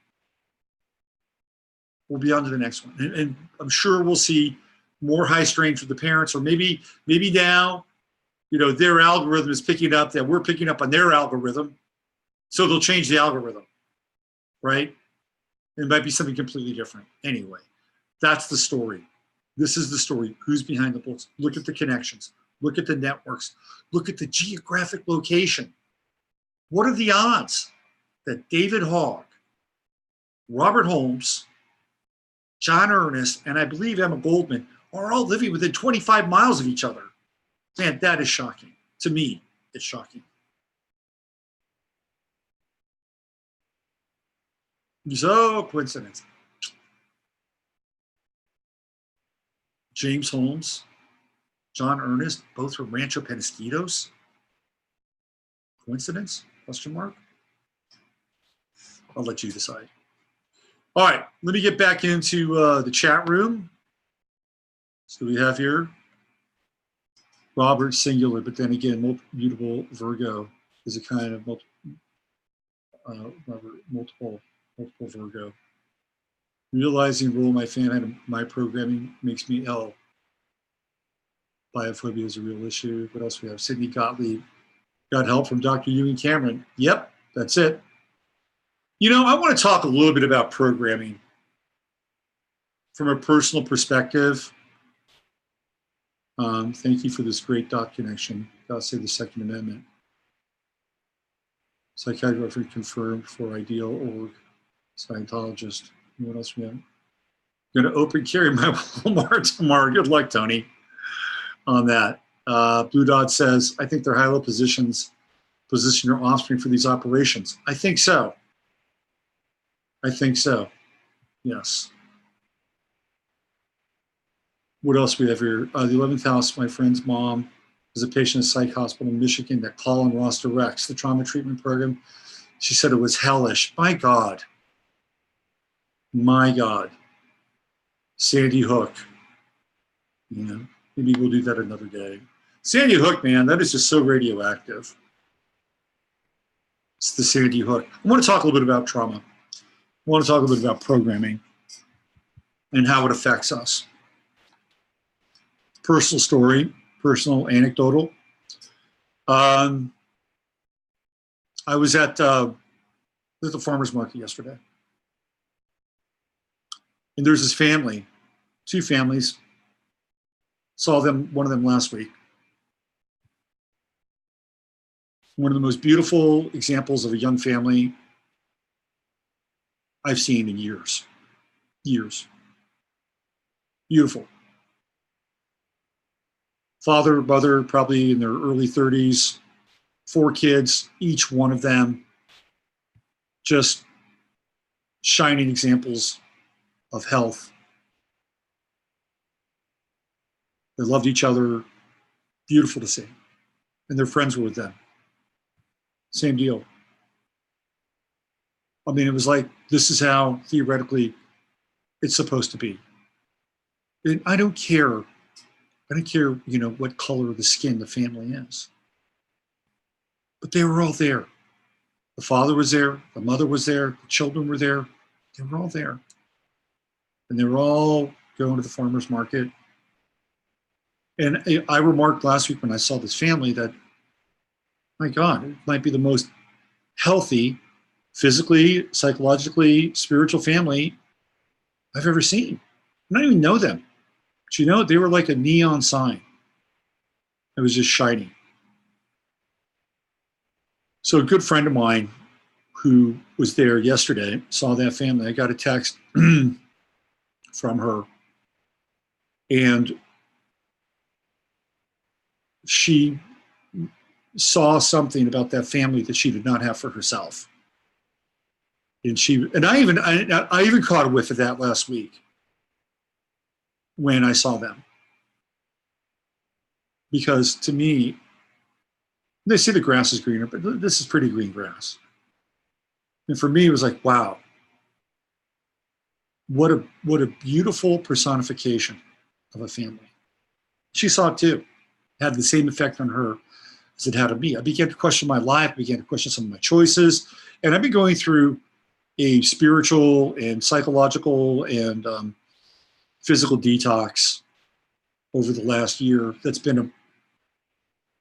We'll be on to the next one. And I'm sure we'll see more high strains with the parents, or maybe now, their algorithm is picking up that we're picking up on their algorithm. So they'll change the algorithm, right? It might be something completely different. Anyway, that's the story. This is the story. Who's behind the bullets? Look at the connections. Look at the networks. Look at the geographic location. What are the odds that David Hogg, Robert Holmes, John Earnest, and I believe Emma Goldman are all living within 25 miles of each other? Man, that is shocking. To me, it's shocking. So, coincidence. James Holmes, John Earnest, both from Rancho Penasquitos. Coincidence? Question mark? I'll let you decide. All right, let me get back into the chat room. So we have here Robert singular, but then again, mutable Virgo is a kind of multiple Virgo. Realizing the role my fan had in my programming makes me ill. Biophobia is a real issue. What else we have? Sidney Gottlieb got help from Dr. Ewing Cameron. Yep, that's it. I want to talk a little bit about programming from a personal perspective. Thank you for this great dot connection. Gotta say the Second Amendment. Psychiatrist confirmed for ideal org. Scientologist. What else we have? Going to open carry my Walmart tomorrow. Good luck, Tony, on that. Blue Dot says, I think they're high-level position your offspring for these operations. I think so. Yes. What else we have here? The 11th house, my friend's mom is a patient at a psych hospital in Michigan that Colin Ross directs, the trauma treatment program. She said it was hellish. My God. Sandy Hook. Maybe we'll do that another day. Sandy Hook, man, that is just so radioactive. It's the Sandy Hook. I want to talk a little bit about trauma. I want to talk a little bit about programming and how it affects us. Personal story, personal anecdotal. I was at the farmer's market yesterday. And there's this family, two families. Saw one of them last week. One of the most beautiful examples of a young family I've seen in years. Beautiful. Father, mother, probably in their early 30s, 4 kids, each one of them just shining examples of health. They loved each other, beautiful to see. And their friends were with them. Same deal. I mean, it was like, this is how theoretically it's supposed to be. And I don't care, what color of the skin the family is. But they were all there. The father was there, the mother was there, the children were there. They were all there. And they were all going to the farmer's market. And I remarked last week when I saw this family that, my God, it might be the most healthy, physically, psychologically, spiritual family I've ever seen. I don't even know them. But they were like a neon sign. It was just shining. So a good friend of mine who was there yesterday saw that family. I got a text from her, and she saw something about that family that she did not have for herself. And I even caught a whiff of that last week when I saw them. Because to me, they say the grass is greener, but this is pretty green grass. And for me, it was like, wow, what a beautiful personification of a family. She saw it too. It had the same effect on her as it had on me. I began to question my life, I began to question some of my choices, and I've been going through a spiritual and psychological and physical detox over the last year. That's been a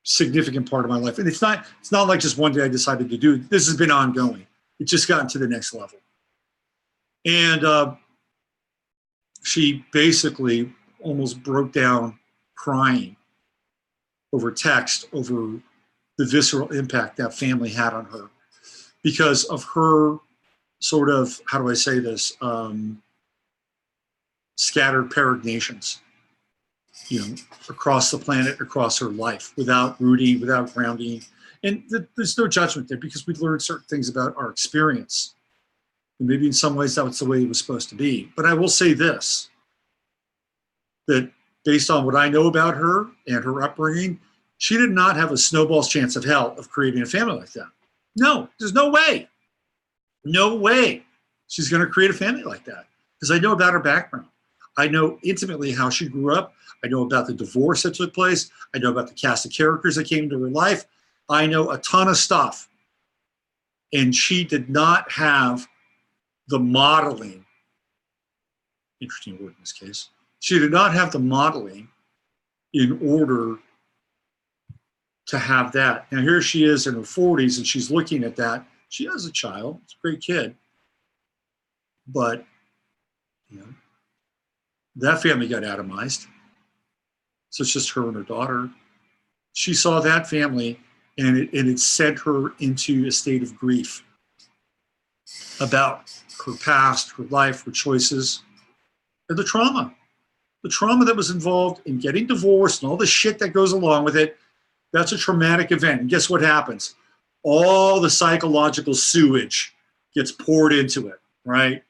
significant part of my life. And it's not like just one day I decided to do it. This has been ongoing. It's just gotten to the next level. And she basically almost broke down crying over text, over the visceral impact that family had on her because of her sort of, how do I say this, scattered peregrinations, across the planet, across her life, without rooting, without grounding. And there's no judgment there because we learned certain things about our experience. And maybe in some ways that's the way it was supposed to be. But I will say this, that based on what I know about her and her upbringing, she did not have a snowball's chance of hell of creating a family like that. No, there's no way. No way she's going to create a family like that because I know about her background. I know intimately how she grew up. I know about the divorce that took place. I know about the cast of characters that came into her life. I know a ton of stuff. And she did not have the modeling, interesting word in this case, she did not have the modeling in order to have that. Now here she is in her 40s and she's looking at that. She has a child, it's a great kid. But, that family got atomized. So it's just her and her daughter. She saw that family and it sent her into a state of grief about her past, her life, her choices, and the trauma that was involved in getting divorced and all the shit that goes along with it. That's a traumatic event. And guess what happens? All the psychological sewage gets poured into it, right?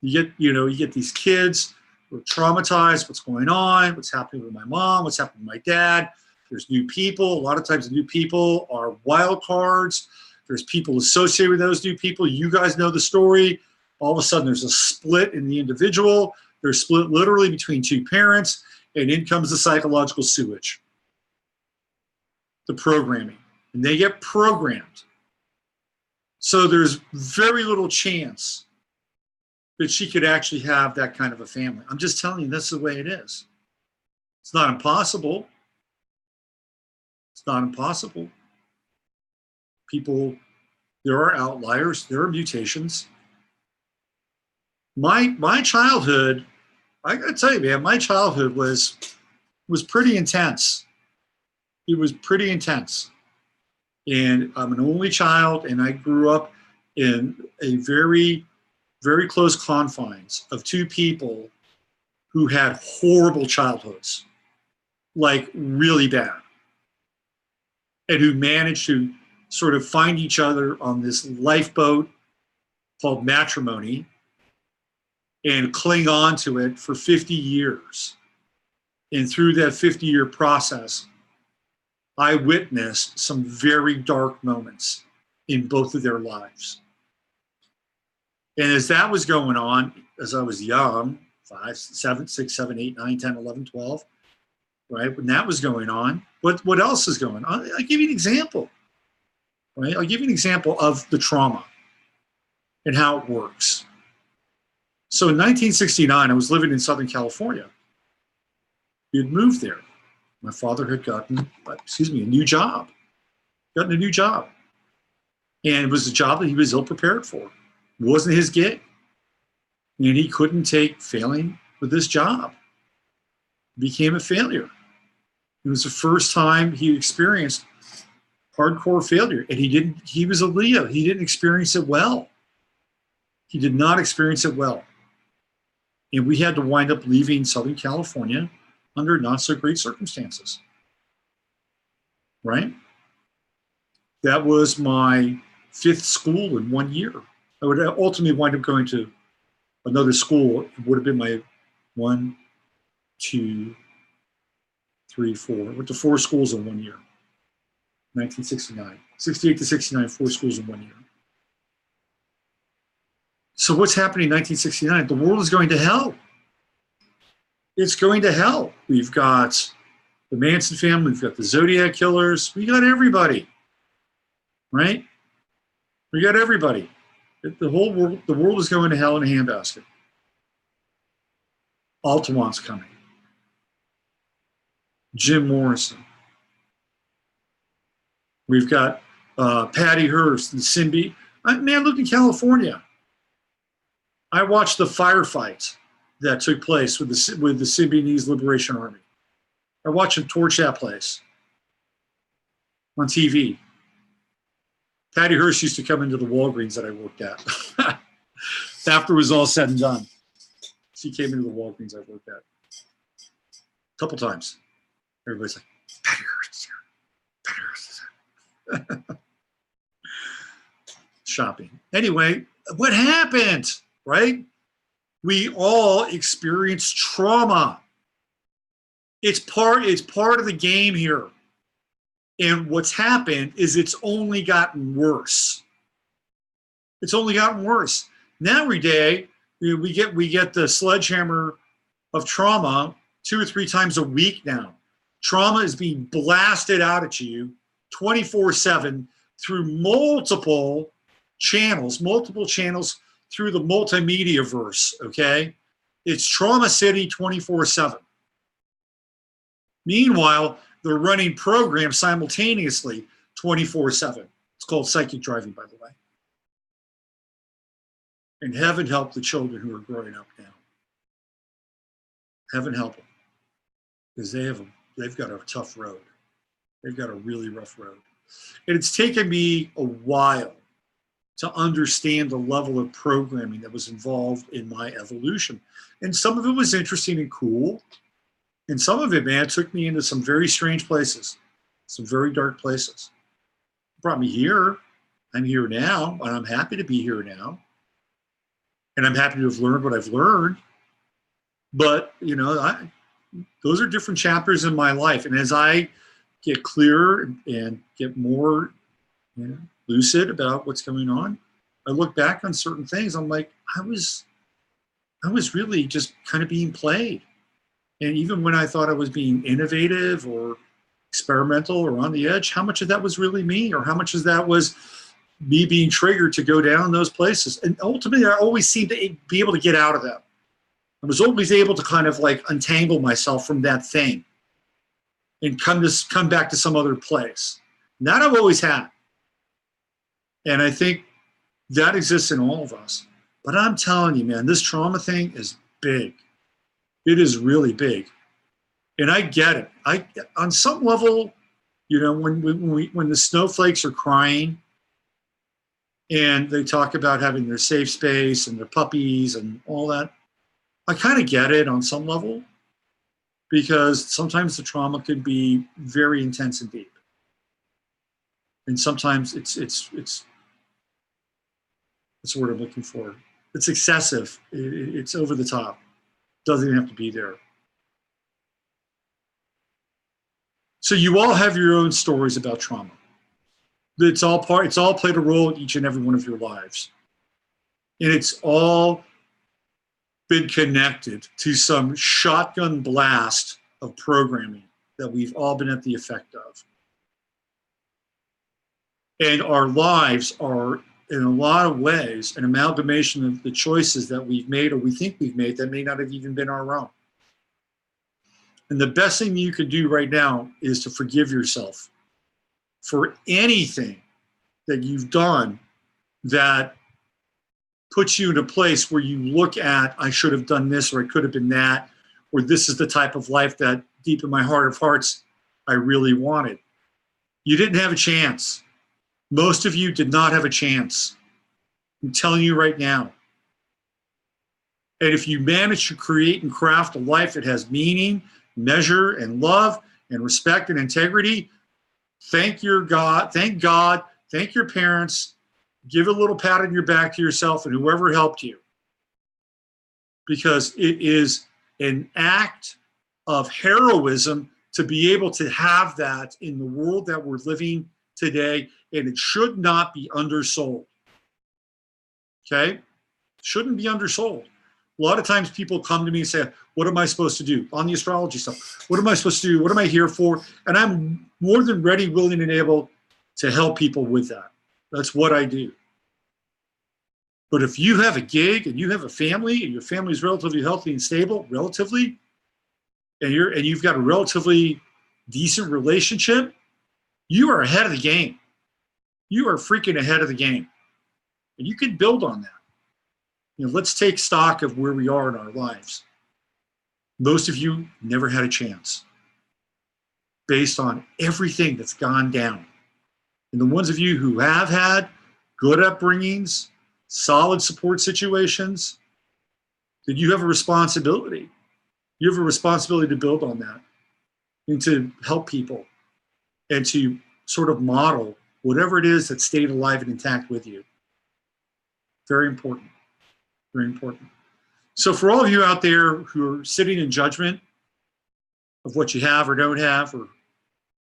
You get these kids who are traumatized. What's going on? What's happening with my mom? What's happening with my dad? There's new people. A lot of times the new people are wild cards. There's people associated with those new people. You guys know the story. All of a sudden there's a split in the individual. They're split literally between two parents, and in comes the psychological sewage, the programming, and they get programmed. So there's very little chance that she could actually have that kind of a family. I'm just telling you, that's the way it is. It's not impossible. It's not impossible. People, there are outliers, there are mutations. My childhood, I gotta tell you, man, my childhood was pretty intense. It was pretty intense. And I'm an only child, and I grew up in a very, very close confines of two people who had horrible childhoods, like really bad. and who managed to sort of find each other on this lifeboat called matrimony and cling on to it for 50 years. And through that 50-year process, I witnessed some very dark moments in both of their lives. And as that was going on, as I was young, 5, 7, 6, 7, 8, 9, 10, 11, 12, right? When that was going on, what else is going on? I'll give you an example, right? I'll give you an example of the trauma and how it works. So in 1969, I was living in Southern California. We had moved there. My father had gotten, a new job. Gotten a new job. And it was a job that he was ill prepared for. It wasn't his gig. And he couldn't take failing with this job. Became a failure. It was the first time he experienced hardcore failure. And he was a Leo. He didn't experience it well. He did not experience it well. And we had to wind up leaving Southern California under not so great circumstances. Right? That was my 5th school in 1 year. I would ultimately wind up going to another school. It would have been my 1, 2, 3, 4. I went to 4 schools in 1 year. 1969. 68 to 69, 4 schools in 1 year. So what's happening in 1969? The world is going to hell. It's going to hell. We've got the Manson family. We've got the Zodiac killers. We got everybody, right? We got everybody. The world is going to hell in a handbasket. Altamont's coming. Jim Morrison. We've got Patty Hearst and Simbi. Man, I lived in California. I watched the firefight that took place with the Symbionese Liberation Army. I watched them torch that place on TV. Patty Hearst used to come into the Walgreens that I worked at after it was all said and done. She came into the Walgreens I worked at a couple times. Everybody's like, Patty Hearst is here. Patty Hearst is here. Shopping. Anyway, what happened? Right? We all experience trauma. It's part of the game here. And what's happened is it's only gotten worse. It's only gotten worse. Now every day we get the sledgehammer of trauma 2 or 3 times a week now. Trauma is being blasted out at you 24/7 through multiple channels through the multimedia verse, okay? It's Trauma City 24/7. Meanwhile, they're running programs simultaneously 24/7. It's called psychic driving, by the way. And heaven help the children who are growing up now. Heaven help them. Because they've got a tough road. They've got a really rough road. And it's taken me a while to understand the level of programming that was involved in my evolution. And some of it was interesting and cool. And some of it, man, took me into some very strange places, some very dark places. It brought me here. I'm here now, and I'm happy to be here now. And I'm happy to have learned what I've learned. But, those are different chapters in my life. And as I get clearer and get more lucid about what's going on, I look back on certain things. I'm like, I was really just kind of being played. And even when I thought I was being innovative or experimental or on the edge, how much of that was really me, or how much of that was me being triggered to go down those places? And ultimately, I always seemed to be able to get out of them. I was always able to kind of like untangle myself from that thing and come back to some other place. And that I've always had. And I think that exists in all of us. But I'm telling you, man, this trauma thing is big. It is really big. And I get it. On some level, when the snowflakes are crying and they talk about having their safe space and their puppies and all that, I kind of get it on some level, because sometimes the trauma can be very intense and deep. And sometimes it's the word I'm looking for. It's excessive. It's over the top. Doesn't even have to be there. So you all have your own stories about trauma. It's all played a role in each and every one of your lives. And it's all been connected to some shotgun blast of programming that we've all been at the effect of. And our lives are, in a lot of ways, an amalgamation of the choices that we've made or we think we've made that may not have even been our own. And the best thing you can do right now is to forgive yourself for anything that you've done that puts you in a place where you look at, I should have done this, or I could have been that, or this is the type of life that deep in my heart of hearts, I really wanted. You didn't have a chance. Most of you did not have a chance. I'm telling you right now. And if you manage to create and craft a life that has meaning, measure, and love, and respect and integrity, thank God, thank your parents, give a little pat on your back to yourself and whoever helped you. Because it is an act of heroism to be able to have that in the world that we're living today, and it should not be undersold. Okay? Shouldn't be undersold. A lot of times people come to me and say, what am I supposed to do on the astrology stuff? What am I supposed to do? What am I here for? And I'm more than ready, willing, and able to help people with that. That's what I do. But if you have a gig and you have a family and your family is relatively healthy and stable, relatively, and you've got a relatively decent relationship, you are ahead of the game. You are freaking ahead of the game. And you can build on that. Let's take stock of where we are in our lives. Most of you never had a chance based on everything that's gone down. And the ones of you who have had good upbringings, solid support situations, then you have a responsibility. You have a responsibility to build on that and to help people and to sort of model whatever it is that stayed alive and intact with you. Very important. Very important. So for all of you out there who are sitting in judgment of what you have or don't have, or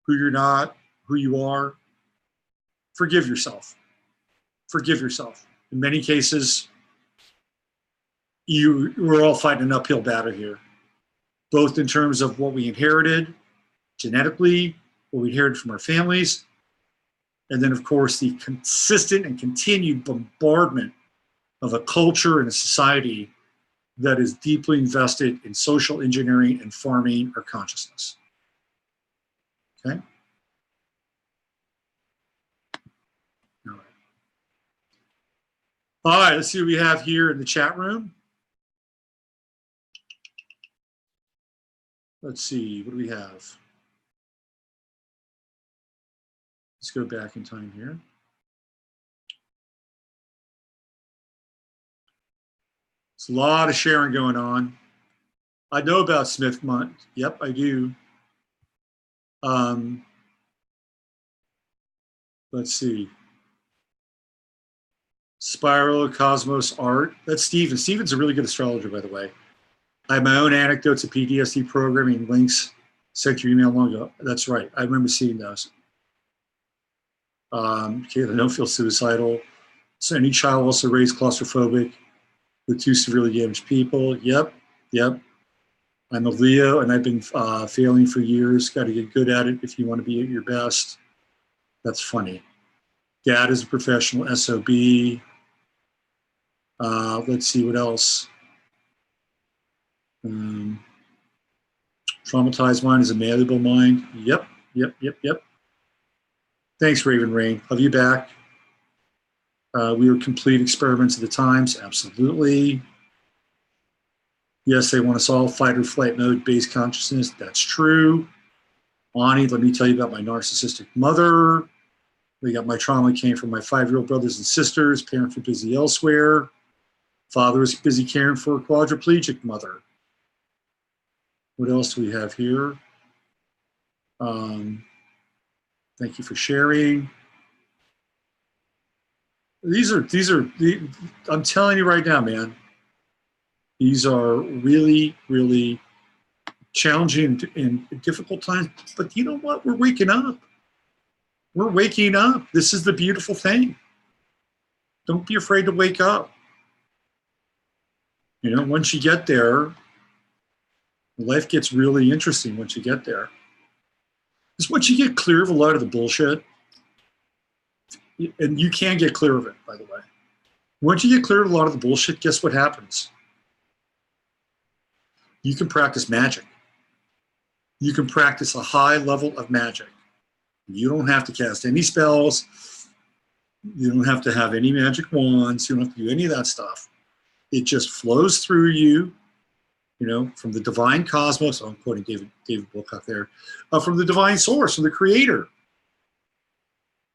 who you're not, who you are, forgive yourself. Forgive yourself. In many cases, we're all fighting an uphill battle here, both in terms of what we inherited genetically, what we inherited from our families, and then, of course, the consistent and continued bombardment of a culture and a society that is deeply invested in social engineering and farming our consciousness. Okay? All right, let's see what we have here in the chat room. Let's see, what do we have? Let's go back in time here. There's a lot of sharing going on. I know about Smith Month. Yep, I do. Let's see. Spiral, Cosmos, Art. That's Steven. Steven's a really good astrologer, by the way. I have my own anecdotes of PTSD programming links sent your email long ago. That's right. I remember seeing those. Okay, I don't feel suicidal. So any child also raised claustrophobic with two severely damaged people. Yep. I'm a Leo, and I've been failing for years. Got to get good at it if you want to be at your best. That's funny. Dad is a professional SOB. Let's see what else. Traumatized mind is a malleable mind. Yep. Thanks, Raven Rain. Love you back. We were complete experiments of the times. Absolutely. Yes, they want us all fight or flight mode based consciousness. That's true. Ani, let me tell you about my narcissistic mother. We got my trauma came from my 5-year-old brothers and sisters. Parents were busy elsewhere. Father was busy caring for a quadriplegic mother. What else do we have here? Thank you for sharing. I'm telling you right now, man, these are really, really challenging and difficult times. But you know what? We're waking up. We're waking up. This is the beautiful thing. Don't be afraid to wake up. You know, once you get there, life gets really interesting once you get there. Because once you get clear of a lot of the bullshit, and you can get clear of it, by the way. Once you get clear of a lot of the bullshit, guess what happens? You can practice magic. You can practice a high level of magic. You don't have to cast any spells. You don't have to have any magic wands. You don't have to do any of that stuff. It just flows through you, you know, from the divine cosmos. I'm quoting David Wilcock there. From the divine source, from the creator.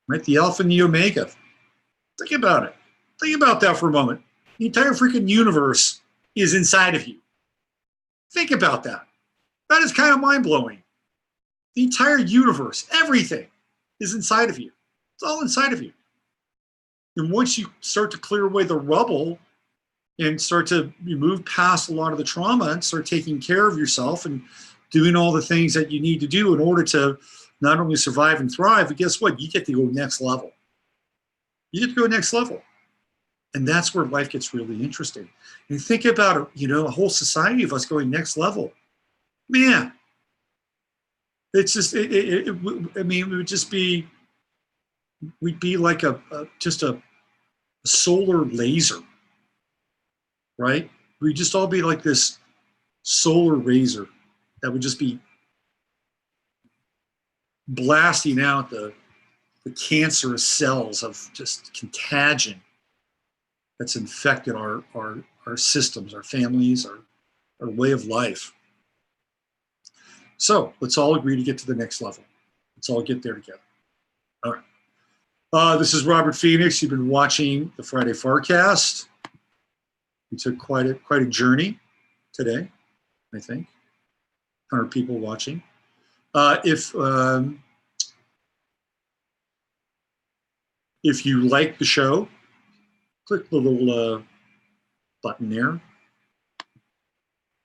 Right? The Alpha and the Omega. Think about it. Think about that for a moment. The entire freaking universe is inside of you. Think about that. That is kind of mind-blowing. The entire universe, everything, is inside of you. It's all inside of you. And once you start to clear away the rubble and start to move past a lot of the trauma and start taking care of yourself and doing all the things that you need to do in order to not only survive and thrive, but guess what? You get to go next level. You get to go next level. And that's where life gets really interesting. And think about it, you know, a whole society of us going next level. Man, it's just, I mean, it would just be, we'd be like just a solar laser, right? We'd just all be like this solar razor that would just be blasting out the cancerous cells of just contagion that's infected our systems, our families, our way of life. So let's all agree to get to the next level. Let's all get there together. All right. This is Robert Phoenix. You've been watching the Friday FARcast. We took quite a journey today, I think. 100 people watching. If you like the show, click the little button there.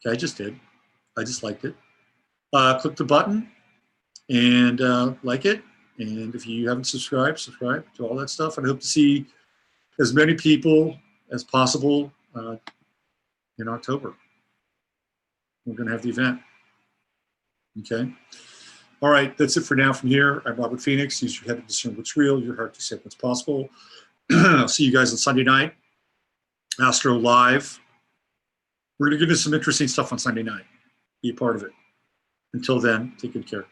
Okay, I just did. I just liked it. Click the button and like it. And if you haven't subscribed, subscribe to all that stuff. And I hope to see as many people as possible in October. We're going to have the event. Okay. All right. That's it for now. From here, I'm Robert Phoenix. Use your head to discern what's real, your heart to accept what's possible. I'll see you guys on Sunday night. Astro Live. We're going to get into some interesting stuff on Sunday night. Be a part of it. Until then, take good care.